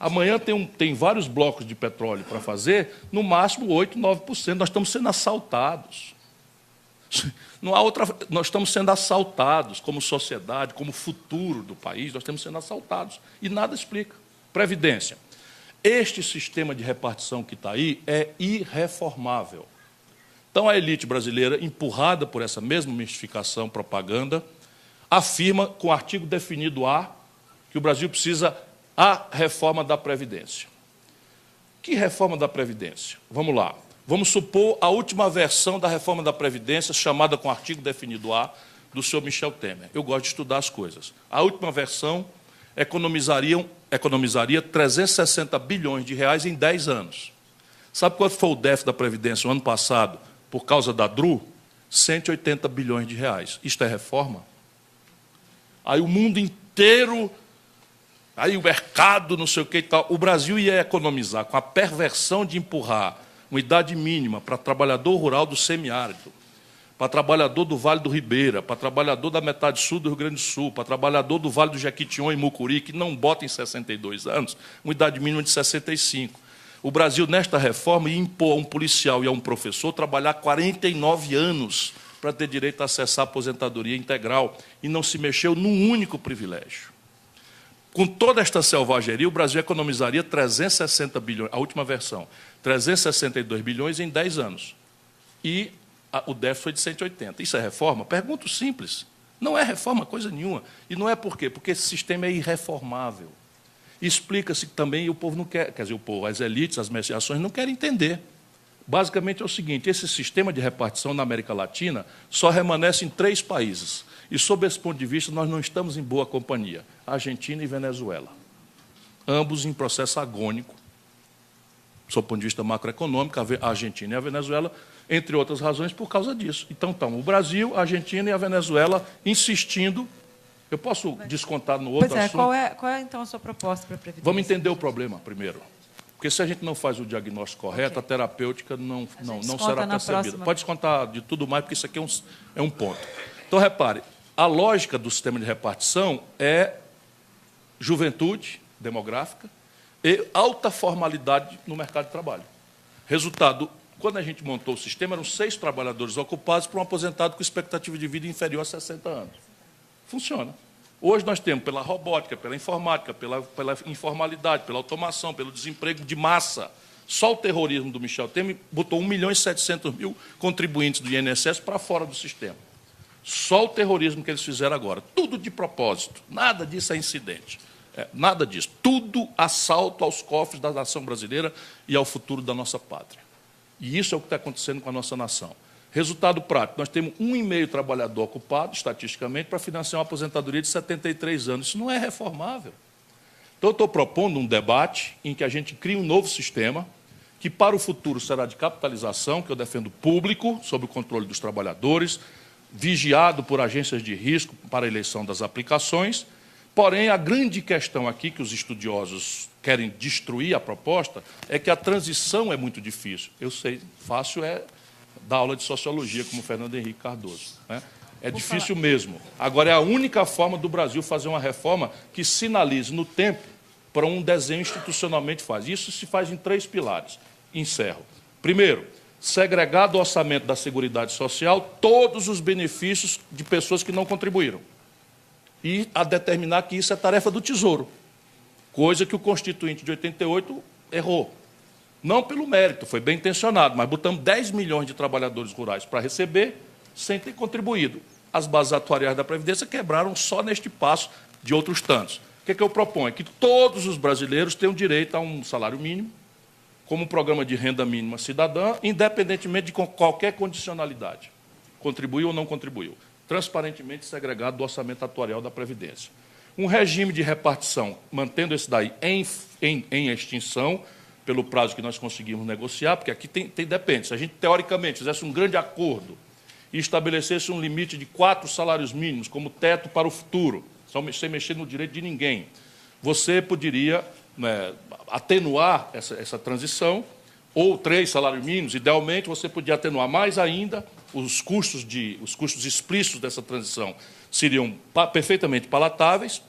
Amanhã tem vários blocos de petróleo para fazer, no máximo 8%, 9%. Nós estamos sendo assaltados. Não há outra, nós estamos sendo assaltados como sociedade, como futuro do país, nós estamos sendo assaltados. E nada explica. Previdência. Este sistema de repartição que está aí é irreformável. Então, a elite brasileira, empurrada por essa mesma mistificação, propaganda, afirma, com o artigo definido A, que o Brasil precisa a reforma da Previdência. Que reforma da Previdência? Vamos lá. Vamos supor a última versão da reforma da Previdência, chamada com artigo definido A, do senhor Michel Temer. Eu gosto de estudar as coisas. A última versão economizaria 360 bilhões de reais em 10 anos. Sabe quanto foi o déficit da Previdência no ano passado, por causa da DRU? 180 bilhões de reais. Isto é reforma? Aí o mundo inteiro, aí o mercado, não sei o que e tal. O Brasil ia economizar com a perversão de empurrar uma idade mínima para trabalhador rural do semiárido, para trabalhador do Vale do Ribeira, para trabalhador da metade sul do Rio Grande do Sul, para trabalhador do Vale do Jequitinhonha e Mucuri, que não bota em 62 anos, uma idade mínima de 65. O Brasil, nesta reforma, ia impor a um policial e a um professor trabalhar 49 anos para ter direito a acessar a aposentadoria integral, e não se mexeu num único privilégio. Com toda esta selvageria, o Brasil economizaria 360 bilhões, a última versão, 362 bilhões em 10 anos. E o déficit foi de 180. Isso é reforma? Pergunto simples. Não é reforma coisa nenhuma. E não é por quê? Porque esse sistema é irreformável. Explica-se que também o povo não quer, quer dizer, o povo, as elites, as associações não querem entender. Basicamente é o seguinte, esse sistema de repartição na América Latina só remanesce em 3 países. E, sob esse ponto de vista, nós não estamos em boa companhia. Argentina e Venezuela. Ambos em processo agônico, sob o ponto de vista macroeconômico, a Argentina e a Venezuela, entre outras razões, por causa disso. Então, o Brasil, a Argentina e a Venezuela insistindo. Eu posso descontar no outro assunto? Qual é, então, a sua proposta para a Previdência? Vamos entender o problema primeiro. Porque se a gente não faz o diagnóstico correto, a terapêutica não será percebida. Pode descontar de tudo mais, porque isso aqui é um ponto. Então, repare, a lógica do sistema de repartição é juventude demográfica e alta formalidade no mercado de trabalho. Resultado, quando a gente montou o sistema, eram 6 trabalhadores ocupados por um aposentado com expectativa de vida inferior a 60 anos. Funciona. Hoje nós temos, pela robótica, pela informática, pela informalidade, pela automação, pelo desemprego de massa. Só o terrorismo do Michel Temer botou 1.700.000 contribuintes do INSS para fora do sistema. Só o terrorismo que eles fizeram agora. Tudo de propósito. Nada disso é incidente. Nada disso. Tudo assalto aos cofres da nação brasileira e ao futuro da nossa pátria. E isso é o que está acontecendo com a nossa nação. Resultado prático, nós temos 1,5 trabalhador ocupado, estatisticamente, para financiar uma aposentadoria de 73 anos. Isso não é reformável. Então, eu estou propondo um debate em que a gente crie um novo sistema, que para o futuro será de capitalização, que eu defendo público, sob o controle dos trabalhadores, vigiado por agências de risco para a eleição das aplicações. Porém, a grande questão aqui, que os estudiosos querem destruir a proposta, é que a transição é muito difícil. Eu sei, fácil é dar aula de sociologia, como Fernando Henrique Cardoso. Né? É difícil mesmo. Agora, é a única forma do Brasil fazer uma reforma que sinalize no tempo para um desenho institucionalmente faz. Isso se faz em 3 pilares. Encerro. Primeiro, segregar do orçamento da Seguridade Social todos os benefícios de pessoas que não contribuíram. E a determinar que isso é tarefa do Tesouro, coisa que o Constituinte de 88 errou. Não pelo mérito, foi bem intencionado, mas botamos 10 milhões de trabalhadores rurais para receber sem ter contribuído. As bases atuariais da Previdência quebraram só neste passo de outros tantos. O que eu proponho? É que todos os brasileiros tenham direito a um salário mínimo, como um programa de renda mínima cidadã, independentemente de qualquer condicionalidade. Contribuiu ou não contribuiu. Transparentemente segregado do orçamento atuarial da Previdência. Um regime de repartição, mantendo esse daí em extinção, pelo prazo que nós conseguimos negociar, porque aqui depende. Se a gente, teoricamente, fizesse um grande acordo e estabelecesse um limite de 4 salários mínimos como teto para o futuro, sem mexer no direito de ninguém, você poderia atenuar essa transição, ou 3 salários mínimos, idealmente, você podia atenuar mais ainda os custos explícitos dessa transição seriam perfeitamente palatáveis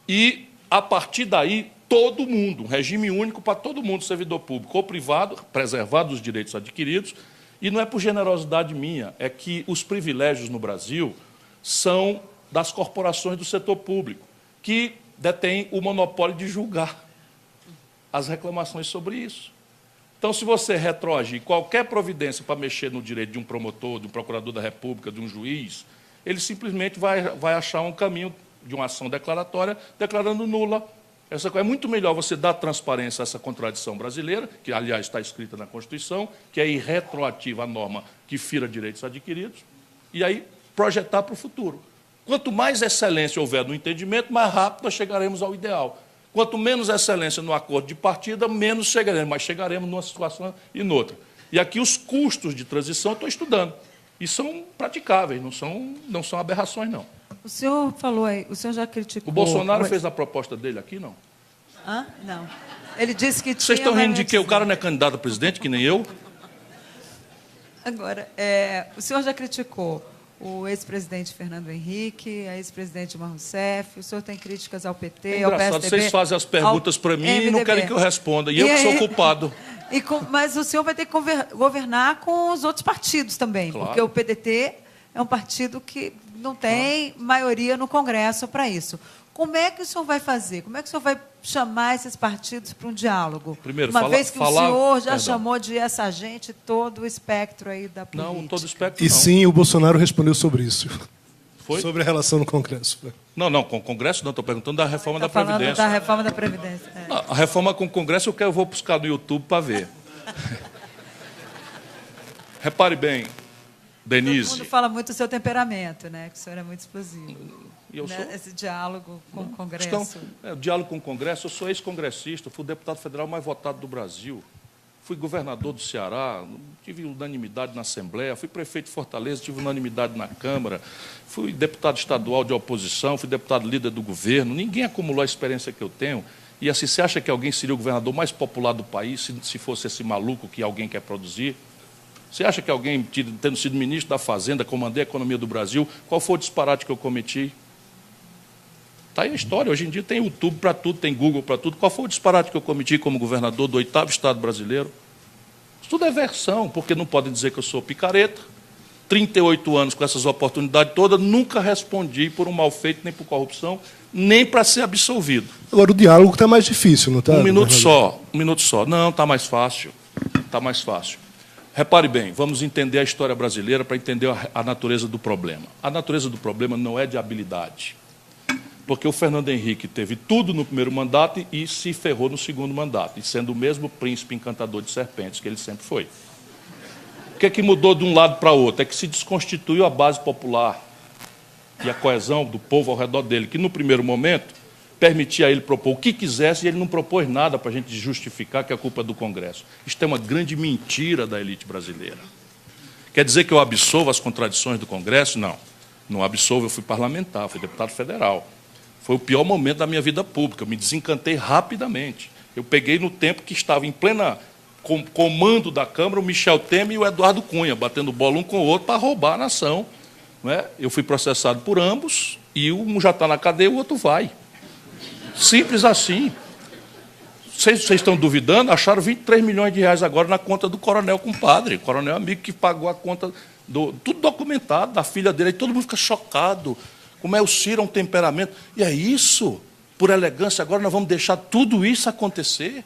e, a partir daí, todo mundo, um regime único para todo mundo, servidor público ou privado, preservado os direitos adquiridos, e não é por generosidade minha, é que os privilégios no Brasil são das corporações do setor público, que detêm o monopólio de julgar as reclamações sobre isso. Então, se você retroagir qualquer providência para mexer no direito de um promotor, de um procurador da República, de um juiz, ele simplesmente vai achar um caminho de uma ação declaratória declarando nula. É muito melhor você dar transparência a essa contradição brasileira, que, aliás, está escrita na Constituição, que é irretroativa à norma que fira direitos adquiridos, e aí projetar para o futuro. Quanto mais excelência houver no entendimento, mais rápido nós chegaremos ao ideal. Quanto menos excelência no acordo de partida, menos chegaremos, mas chegaremos numa situação e noutra. E aqui os custos de transição eu estou estudando. E são praticáveis, não são aberrações, não. O senhor falou aí, o senhor já criticou... O Bolsonaro fez a proposta dele aqui, não? Hã? Não. Ele disse que tinha... Vocês estão rindo de quê? O cara não é candidato a presidente, que nem eu? Agora, o senhor já criticou o ex-presidente Fernando Henrique, a ex-presidente Dilma Rousseff, o senhor tem críticas ao PT, ao PSDB... Vocês fazem as perguntas para mim e não querem que eu responda, e eu que sou culpado. Mas o senhor vai ter que governar com os outros partidos também, claro. Porque o PDT é um partido que não tem maioria no Congresso para isso. Como é que o senhor vai fazer? Como é que o senhor vai chamar esses partidos para um diálogo? Primeiro, Uma vez que o senhor já chamou de essa gente todo o espectro aí da política. Não, todo o espectro E não. sim, o Bolsonaro respondeu sobre isso. Foi? Sobre a relação no Congresso. Não, com o Congresso não, estou perguntando da reforma da falando Previdência. da reforma da Previdência. Não, a reforma com o Congresso eu vou buscar no YouTube para ver. Repare bem, Denise... Todo mundo fala muito do seu temperamento, né? Que o senhor é muito explosivo. E eu sou? Esse diálogo com o Congresso. Então, o diálogo com o Congresso, eu sou ex-congressista, fui o deputado federal mais votado do Brasil, fui governador do Ceará, tive unanimidade na Assembleia, fui prefeito de Fortaleza, tive unanimidade na Câmara, fui deputado estadual de oposição, fui deputado líder do governo, ninguém acumulou a experiência que eu tenho. E assim, você acha que alguém seria o governador mais popular do país se fosse esse maluco que alguém quer produzir? Você acha que alguém, tendo sido ministro da Fazenda, comandei a economia do Brasil, qual foi o disparate que eu cometi? Está aí a história. Hoje em dia tem YouTube para tudo, tem Google para tudo. Qual foi o disparate que eu cometi como governador do 8º Estado brasileiro? Isso tudo é versão, porque não podem dizer que eu sou picareta. 38 anos com essas oportunidades todas, nunca respondi por um mal feito, nem por corrupção, nem para ser absolvido. Agora, o diálogo está mais difícil, não está? Um minuto só. Não, está mais fácil. Está mais fácil. Repare bem, vamos entender a história brasileira para entender a natureza do problema. A natureza do problema não é de habilidade. Porque o Fernando Henrique teve tudo no primeiro mandato e se ferrou no segundo mandato, e sendo o mesmo príncipe encantador de serpentes que ele sempre foi. O que é que mudou de um lado para o outro? É que se desconstituiu a base popular e a coesão do povo ao redor dele, que no primeiro momento permitia a ele propor o que quisesse e ele não propôs nada para a gente justificar que a culpa é do Congresso. Isto é uma grande mentira da elite brasileira. Quer dizer que eu absolvo as contradições do Congresso? Não. Não absolvo, eu fui parlamentar, fui deputado federal. Foi o pior momento da minha vida pública, eu me desencantei rapidamente. Eu peguei no tempo que estava em plena comando da Câmara o Michel Temer e o Eduardo Cunha, batendo bola um com o outro para roubar a nação. Não é? Eu fui processado por ambos e um já está na cadeia e o outro vai. Simples assim. Vocês estão duvidando? Acharam 23 milhões de reais agora na conta do coronel compadre. O coronel amigo que pagou a conta, tudo documentado, da filha dele. Aí todo mundo fica chocado. Como é o Ciro, um temperamento. E é isso, por elegância, agora nós vamos deixar tudo isso acontecer?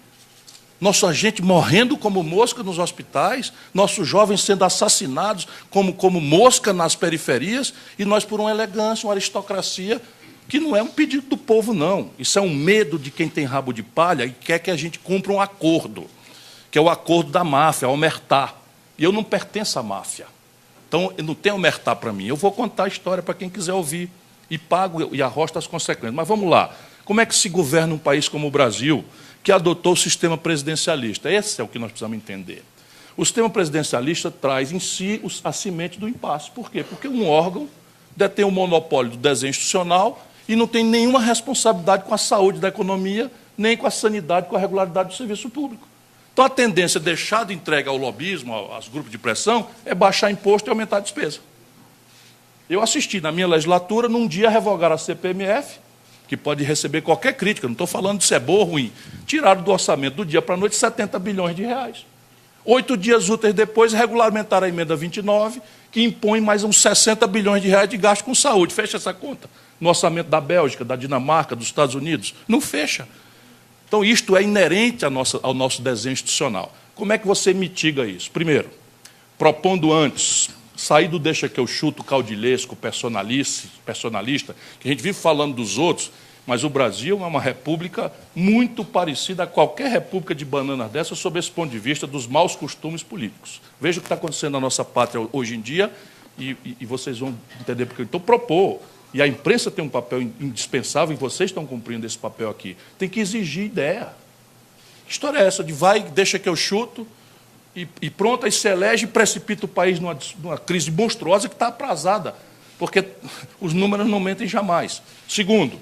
Nossa gente morrendo como mosca nos hospitais, nossos jovens sendo assassinados como mosca nas periferias, e nós, por uma elegância, uma aristocracia, que não é um pedido do povo, não. Isso é um medo de quem tem rabo de palha e quer que a gente cumpra um acordo, que é o acordo da máfia, a omertá. E eu não pertenço à máfia. Então, eu não tenho omertá para mim. Eu vou contar a história para quem quiser ouvir. E pago e arrosto as consequências. Mas vamos lá. Como é que se governa um país como o Brasil, que adotou o sistema presidencialista? Esse é o que nós precisamos entender. O sistema presidencialista traz em si a semente do impasse. Por quê? Porque um órgão detém o monopólio do desenho institucional e não tem nenhuma responsabilidade com a saúde da economia, nem com a sanidade, com a regularidade do serviço público. Então, a tendência deixada entregue ao lobismo, aos grupos de pressão, é baixar imposto e aumentar a despesa. Eu assisti, na minha legislatura, num dia revogar a CPMF, que pode receber qualquer crítica, não estou falando de se é boa ou ruim, tiraram do orçamento do dia para a noite 70 bilhões de reais. 8 dias úteis depois, regulamentaram a emenda 29, que impõe mais uns 60 bilhões de reais de gasto com saúde. Fecha essa conta no orçamento da Bélgica, da Dinamarca, dos Estados Unidos. Não fecha. Então, isto é inerente ao nosso desenho institucional. Como é que você mitiga isso? Primeiro, propondo antes, sair do deixa que eu chuto caudilhesco, personalista, que a gente vive falando dos outros, mas o Brasil é uma república muito parecida a qualquer república de bananas dessa, sob esse ponto de vista dos maus costumes políticos. Veja o que está acontecendo na nossa pátria hoje em dia e vocês vão entender porque eu estou propor e a imprensa tem um papel indispensável, e vocês estão cumprindo esse papel aqui, tem que exigir ideia. Que história é essa de vai, deixa que eu chuto, e pronto, aí se elege e precipita o país numa crise monstruosa que está atrasada, porque os números não mentem jamais. Segundo,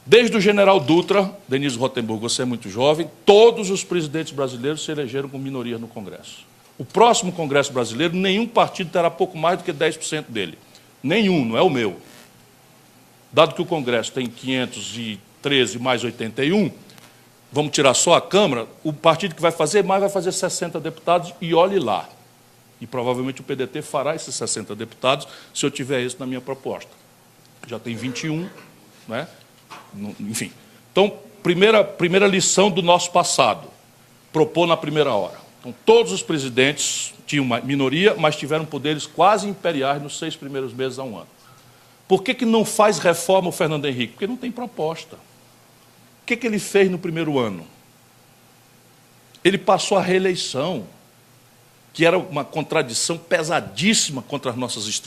desde o general Dutra, Denise Rotemburgo, você é muito jovem, todos os presidentes brasileiros se elegeram com minoria no Congresso. O próximo Congresso brasileiro, nenhum partido terá pouco mais do que 10% dele. Nenhum, não é o meu. Dado que o Congresso tem 513 mais 81, vamos tirar só a Câmara, o partido que vai fazer mais vai fazer 60 deputados, e olhe lá. E provavelmente o PDT fará esses 60 deputados, se eu tiver isso na minha proposta. Já tem 21, né? Enfim. Então, primeira lição do nosso passado, propor na primeira hora. Então, todos os presidentes tinham uma minoria, mas tiveram poderes quase imperiais nos 6 primeiros meses a um ano. Por que não faz reforma o Fernando Henrique? Porque não tem proposta. O que ele fez no primeiro ano? Ele passou a reeleição, que era uma contradição pesadíssima contra as nossas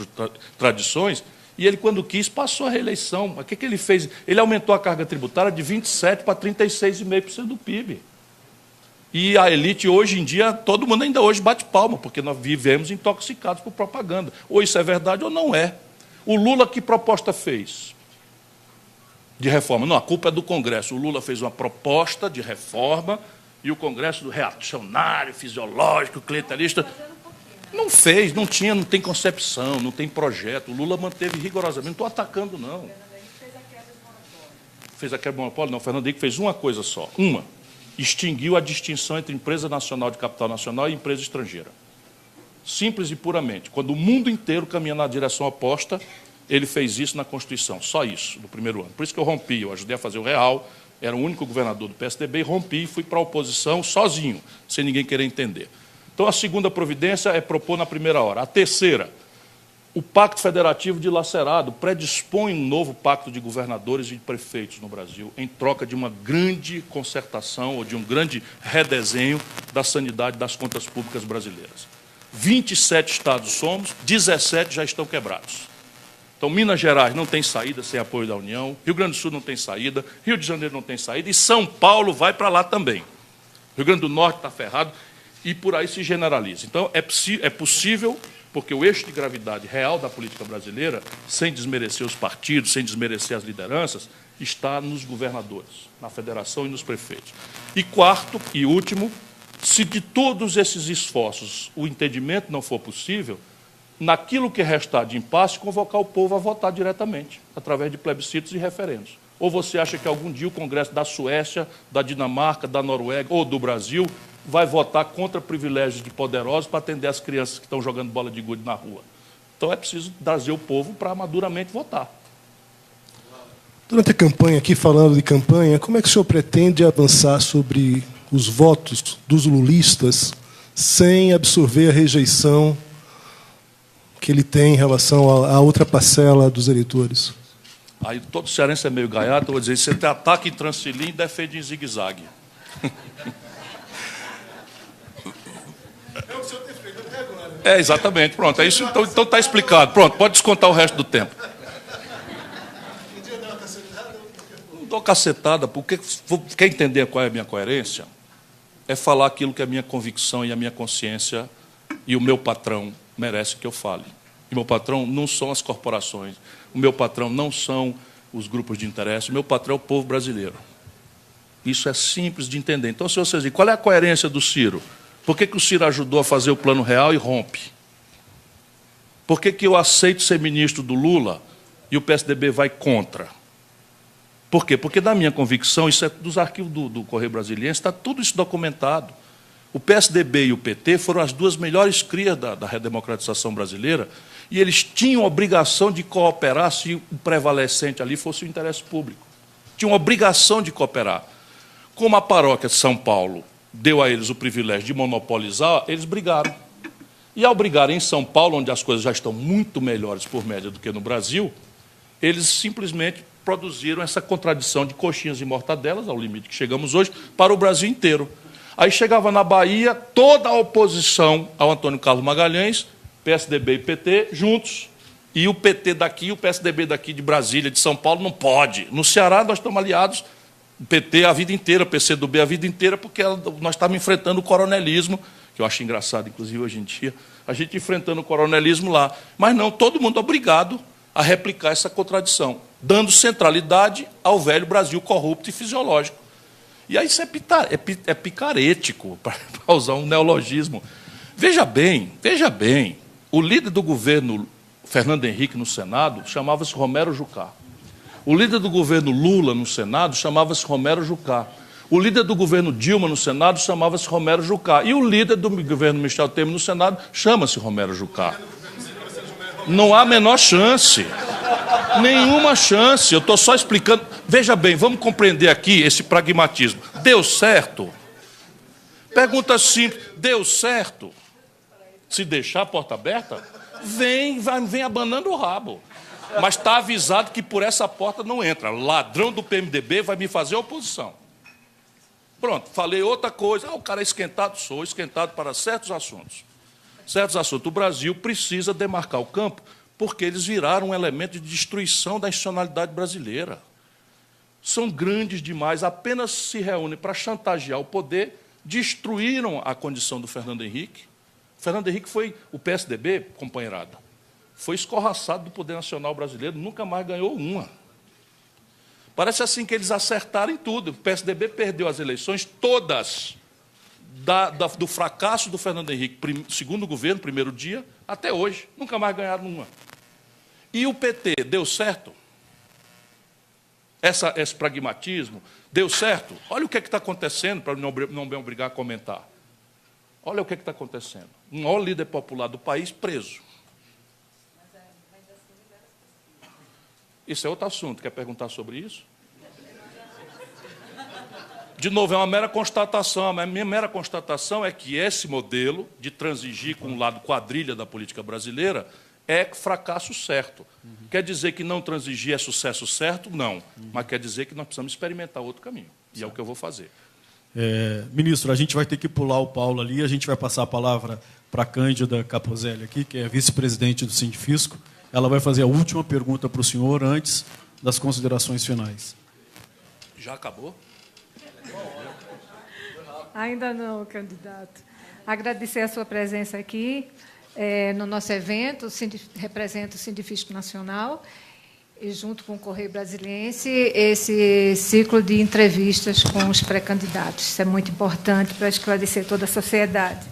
tradições, e ele, quando quis, passou a reeleição. Mas o que ele fez? Ele aumentou a carga tributária de 27% para 36,5% do PIB. E a elite, hoje em dia, todo mundo ainda hoje bate palma, porque nós vivemos intoxicados por propaganda. Ou isso é verdade ou não é. O Lula, que proposta fez de reforma? Não, a culpa é do Congresso. O Lula fez uma proposta de reforma e o Congresso, reacionário, fisiológico, clientelista, não fez, não tem concepção, não tem projeto. O Lula manteve rigorosamente. Não estou atacando, não. Fez a quebra do monopólio? Não, o Fernando Henrique fez uma coisa só. Extinguiu a distinção entre empresa nacional de capital nacional e empresa estrangeira. Simples e puramente. Quando o mundo inteiro caminha na direção oposta, ele fez isso na Constituição. Só isso, no primeiro ano. Por isso que eu rompi, eu ajudei a fazer o Real, era o único governador do PSDB, rompi e fui para a oposição sozinho, sem ninguém querer entender. Então, a segunda providência é propor na primeira hora. A terceira, o Pacto Federativo dilacerado predispõe um novo pacto de governadores e de prefeitos no Brasil, em troca de uma grande concertação ou de um grande redesenho da sanidade das contas públicas brasileiras. 27 estados somos, 17 já estão quebrados. Então, Minas Gerais não tem saída sem apoio da União, Rio Grande do Sul não tem saída, Rio de Janeiro não tem saída, e São Paulo vai para lá também. Rio Grande do Norte está ferrado, e por aí se generaliza. Então, é possível, porque o eixo de gravidade real da política brasileira, sem desmerecer os partidos, sem desmerecer as lideranças, está nos governadores, na federação e nos prefeitos. E quarto e último, se de todos esses esforços o entendimento não for possível, naquilo que restar de impasse, convocar o povo a votar diretamente, através de plebiscitos e referendos. Ou você acha que algum dia o Congresso da Suécia, da Dinamarca, da Noruega ou do Brasil vai votar contra privilégios de poderosos para atender as crianças que estão jogando bola de gude na rua? Então é preciso trazer o povo para maduramente votar. Durante a campanha, aqui falando de campanha, como é que o senhor pretende avançar sobre os votos dos lulistas sem absorver a rejeição que ele tem em relação à outra parcela dos eleitores? Aí todo cearense é meio gaiato, eu vou dizer, você tem ataque em Transfilim e defende em zigue-zague. É o que o senhor tem feito até agora. É, exatamente, pronto, é isso, então está explicado. Pronto, pode descontar o resto do tempo. Um dia dá uma cacetada, Não dou cacetada, porque quer entender qual é a minha coerência? É falar aquilo que a minha convicção e a minha consciência e o meu patrão merece que eu fale. E meu patrão não são as corporações, o meu patrão não são os grupos de interesse, o meu patrão é o povo brasileiro. Isso é simples de entender. Então, se vocês dizem, qual é a coerência do Ciro? Por que o Ciro ajudou a fazer o Plano Real e rompe? Por que eu aceito ser ministro do Lula e o PSDB vai contra? Por quê? Porque, na minha convicção, isso é dos arquivos do Correio Brasiliense, está tudo isso documentado. O PSDB e o PT foram as duas melhores crias da redemocratização brasileira e eles tinham obrigação de cooperar se o prevalecente ali fosse o interesse público. Tinham obrigação de cooperar. Como a paróquia de São Paulo deu a eles o privilégio de monopolizar, eles brigaram. E ao brigarem em São Paulo, onde as coisas já estão muito melhores por média do que no Brasil, eles simplesmente produziram essa contradição de coxinhas e mortadelas, ao limite que chegamos hoje, para o Brasil inteiro. Aí chegava na Bahia, toda a oposição ao Antônio Carlos Magalhães, PSDB e PT, juntos. E o PT daqui, o PSDB daqui de Brasília, de São Paulo, não pode. No Ceará, nós estamos aliados, o PT a vida inteira, o PCdoB a vida inteira, porque nós estamos enfrentando o coronelismo, que eu acho engraçado, inclusive, hoje em dia, a gente enfrentando o coronelismo lá. Mas não, todo mundo obrigado a replicar essa contradição, dando centralidade ao velho Brasil corrupto e fisiológico. E aí isso é picarético, para usar um neologismo. Veja bem, o líder do governo Fernando Henrique no Senado chamava-se Romero Jucá. O líder do governo Lula no Senado chamava-se Romero Jucá. O líder do governo Dilma no Senado chamava-se Romero Jucá. E o líder do governo Michel Temer no Senado chama-se Romero Jucá. Não há a menor chance. Nenhuma chance. Eu estou só explicando. Veja bem, vamos compreender aqui esse pragmatismo. Deu certo? Pergunta simples. Deu certo? Se deixar a porta aberta, vem abanando o rabo. Mas está avisado que por essa porta não entra. Ladrão do PMDB vai me fazer oposição. Pronto, falei outra coisa. O cara é esquentado? Sou esquentado para certos assuntos. Certos assuntos. O Brasil precisa demarcar o campo porque eles viraram um elemento de destruição da institucionalidade brasileira. São grandes demais, apenas se reúnem para chantagear o poder, destruíram a condição do Fernando Henrique. Fernando Henrique foi o PSDB, companheirada, foi escorraçado do poder nacional brasileiro, nunca mais ganhou uma. Parece assim que eles acertaram em tudo. O PSDB perdeu as eleições todas do fracasso do Fernando Henrique, segundo governo, primeiro dia, até hoje. Nunca mais ganharam uma. E o PT deu certo? Esse pragmatismo deu certo? Olha o que está acontecendo, para não me obrigar a comentar. Olha o que está acontecendo. Um maior líder popular do país preso. Isso é outro assunto. Quer perguntar sobre isso? De novo, é uma mera constatação. A minha mera constatação é que esse modelo de transigir com o lado quadrilha da política brasileira é fracasso certo. Quer dizer que não transigir é sucesso certo? Não. Mas quer dizer que nós precisamos experimentar outro caminho. E é o que eu vou fazer. Ministro, a gente vai ter que pular o Paulo ali, a gente vai passar a palavra para a Cândida Capozelli aqui, que é vice-presidente do Sindifisco. Ela vai fazer a última pergunta para o senhor antes das considerações finais. Já acabou? Ainda não, candidato. Agradecer a sua presença aqui no nosso evento, representa o Sindifisco Nacional, e junto com o Correio Brasiliense, esse ciclo de entrevistas com os pré-candidatos. Isso é muito importante para esclarecer toda a sociedade.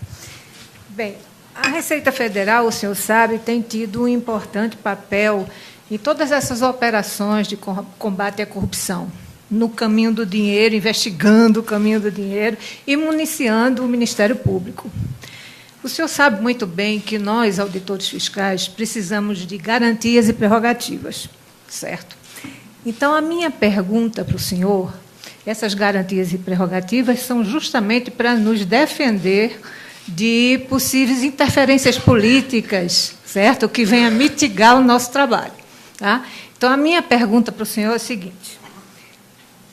Bem, a Receita Federal, o senhor sabe, tem tido um importante papel em todas essas operações de combate à corrupção, no caminho do dinheiro, investigando o caminho do dinheiro e municiando o Ministério Público. O senhor sabe muito bem que nós, auditores fiscais, precisamos de garantias e prerrogativas, certo? Então, a minha pergunta para o senhor, essas garantias e prerrogativas são justamente para nos defender de possíveis interferências políticas, certo? Que venha mitigar o nosso trabalho. Tá? Então, a minha pergunta para o senhor é a seguinte: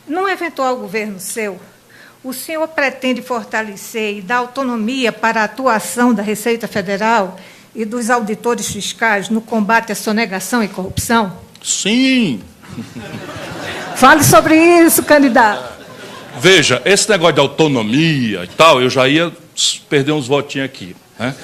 num eventual governo seu, o senhor pretende fortalecer e dar autonomia para a atuação da Receita Federal e dos auditores fiscais no combate à sonegação e corrupção? Sim. Fale sobre isso, candidato. Veja, esse negócio de autonomia e tal, eu já ia perder uns votinhos aqui, né?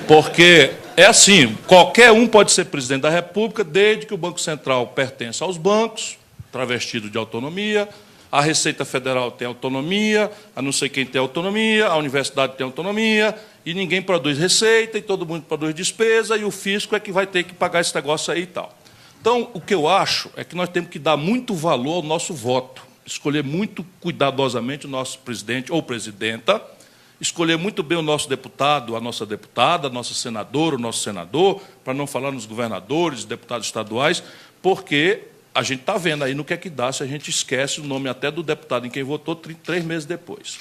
Porque é assim, qualquer um pode ser presidente da República, desde que o Banco Central pertença aos bancos, travestido de autonomia, a Receita Federal tem autonomia, a não sei quem tem autonomia, a universidade tem autonomia, e ninguém produz receita, e todo mundo produz despesa, e o fisco é que vai ter que pagar esse negócio aí e tal. Então, o que eu acho é que nós temos que dar muito valor ao nosso voto, escolher muito cuidadosamente o nosso presidente ou presidenta, escolher muito bem o nosso deputado, a nossa deputada, a nossa senadora, o nosso senador, para não falar nos governadores, deputados estaduais, porque a gente está vendo aí no que é que dá se a gente esquece o nome até do deputado em quem votou 3 meses depois.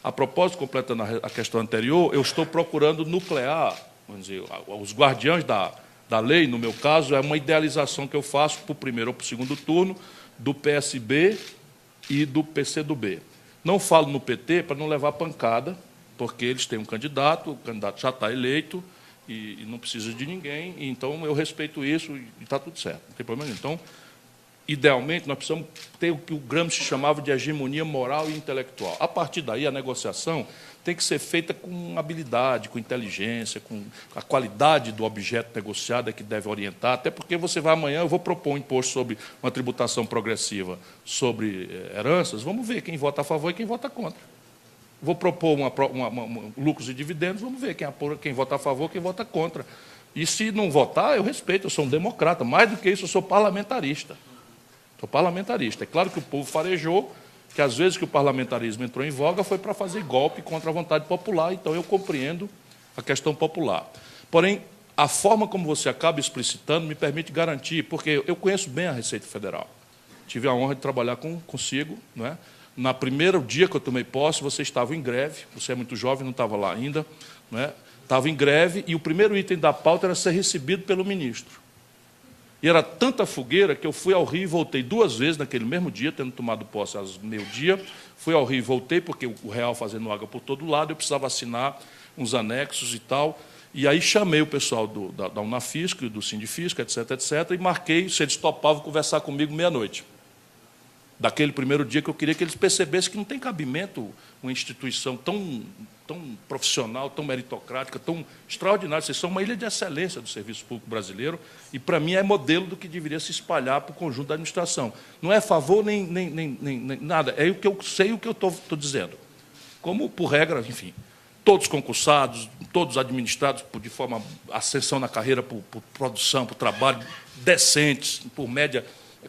A propósito, completando a questão anterior, eu estou procurando nuclear, vamos dizer, os guardiões da lei, no meu caso, é uma idealização que eu faço para o primeiro ou para o segundo turno do PSB e do PCdoB. Não falo no PT para não levar pancada, porque eles têm um candidato, o candidato já está eleito, e não precisa de ninguém, e então eu respeito isso e está tudo certo, não tem problema nenhum. Então, idealmente, nós precisamos ter o que o Gramsci chamava de hegemonia moral e intelectual. A partir daí, a negociação tem que ser feita com habilidade, com inteligência, com a qualidade do objeto negociado é que deve orientar, até porque você vai amanhã, eu vou propor um imposto sobre uma tributação progressiva sobre heranças, vamos ver quem vota a favor e quem vota contra. Vou propor lucros e dividendos, vamos ver quem vota a favor e quem vota contra. E se não votar, eu respeito, eu sou um democrata. Mais do que isso, eu sou parlamentarista. Sou parlamentarista. É claro que o povo farejou, que às vezes que o parlamentarismo entrou em voga foi para fazer golpe contra a vontade popular, então eu compreendo a questão popular. Porém, a forma como você acaba explicitando me permite garantir, porque eu conheço bem a Receita Federal. Tive a honra de trabalhar consigo, não é? No primeiro dia que eu tomei posse, você estava em greve, você é muito jovem, não estava lá ainda, não é? Estava em greve, e o primeiro item da pauta era ser recebido pelo ministro. E era tanta fogueira que eu fui ao Rio e voltei 2 vezes naquele mesmo dia, tendo tomado posse às meio-dia. Fui ao Rio e voltei, porque o real fazendo água por todo lado, eu precisava assinar uns anexos e tal. E aí chamei o pessoal da Unafisco, do Sindifisco, etc., e marquei se eles topavam conversar comigo meia-noite. Daquele primeiro dia que eu queria que eles percebessem que não tem cabimento uma instituição tão profissional, tão meritocrática, tão extraordinária. Vocês são uma ilha de excelência do serviço público brasileiro e, para mim, é modelo do que deveria se espalhar para o conjunto da administração. Não é favor nem nada, é o que eu sei, o que eu estou dizendo. Como, por regra, enfim, todos concursados, todos administrados de forma ascensão na carreira, por produção, por trabalho, decentes, por média,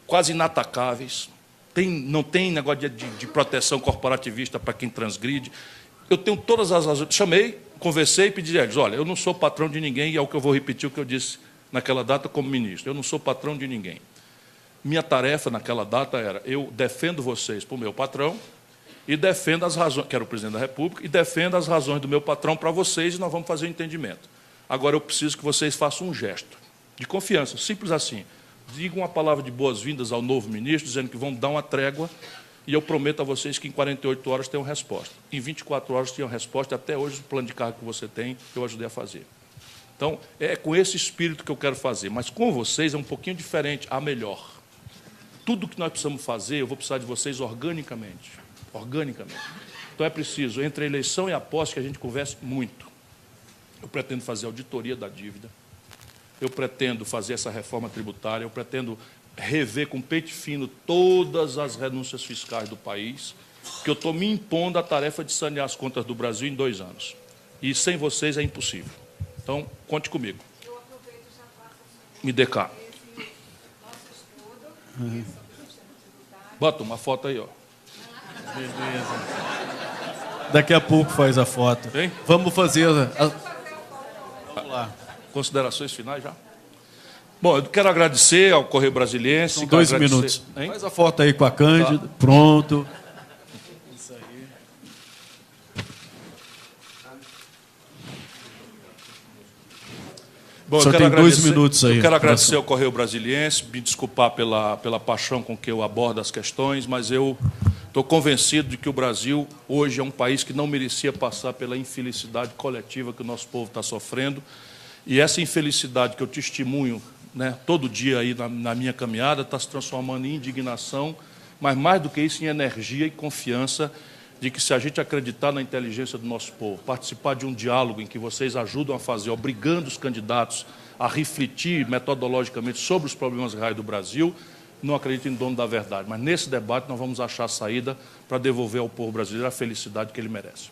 quase inatacáveis. Não tem negócio de proteção corporativista para quem transgride. Eu tenho todas as razões. Chamei, conversei e pedi a eles, olha, eu não sou patrão de ninguém, e é o que eu vou repetir o que eu disse naquela data como ministro. Eu não sou patrão de ninguém. Minha tarefa naquela data era, eu defendo vocês para o meu patrão e defendo as razões, que era o presidente da República, e defendo as razões do meu patrão para vocês, e nós vamos fazer um entendimento. Agora eu preciso que vocês façam um gesto de confiança, simples assim. Digam uma palavra de boas-vindas ao novo ministro, dizendo que vão dar uma trégua, e eu prometo a vocês que em 48 horas tenham resposta. Em 24 horas tinham resposta, e até hoje o plano de cargo que você tem, eu ajudei a fazer. Então, é com esse espírito que eu quero fazer, mas com vocês é um pouquinho diferente, a melhor. Tudo que nós precisamos fazer, eu vou precisar de vocês organicamente. Organicamente. Então, é preciso, entre a eleição e a posse, que a gente converse muito. Eu pretendo fazer auditoria da dívida, eu pretendo fazer essa reforma tributária, eu pretendo rever com peito fino todas as renúncias fiscais do país, que eu estou me impondo a tarefa de sanear as contas do Brasil em 2 anos. E sem vocês é impossível. Então, conte comigo. Me dê cá. Bota uma foto aí, ó. Beleza. Daqui a pouco faz a foto. Hein? Vamos fazer... Vamos lá. Considerações finais já? Bom, eu quero agradecer ao Correio Brasiliense. São 2 minutos. Hein? Faz a foto aí com a Cândida. Tá. Pronto. Isso aí. Bom, só tem 2 minutos aí. Eu quero agradecer ao Correio Brasiliense, me desculpar pela paixão com que eu abordo as questões, mas eu estou convencido de que o Brasil hoje é um país que não merecia passar pela infelicidade coletiva que o nosso povo está sofrendo. E essa infelicidade que eu testemunho, né, todo dia aí na minha caminhada está se transformando em indignação, mas mais do que isso, em energia e confiança de que, se a gente acreditar na inteligência do nosso povo, participar de um diálogo em que vocês ajudam a fazer, obrigando os candidatos a refletir metodologicamente sobre os problemas reais do Brasil, não acredito em dono da verdade. Mas nesse debate nós vamos achar a saída para devolver ao povo brasileiro a felicidade que ele merece.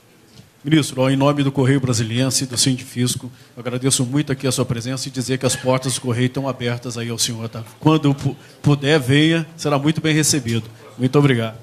Ministro, em nome do Correio Brasiliense e do Sindifisco, eu agradeço muito aqui a sua presença e dizer que as portas do Correio estão abertas aí ao senhor. Tá? Quando puder, venha, será muito bem recebido. Muito obrigado.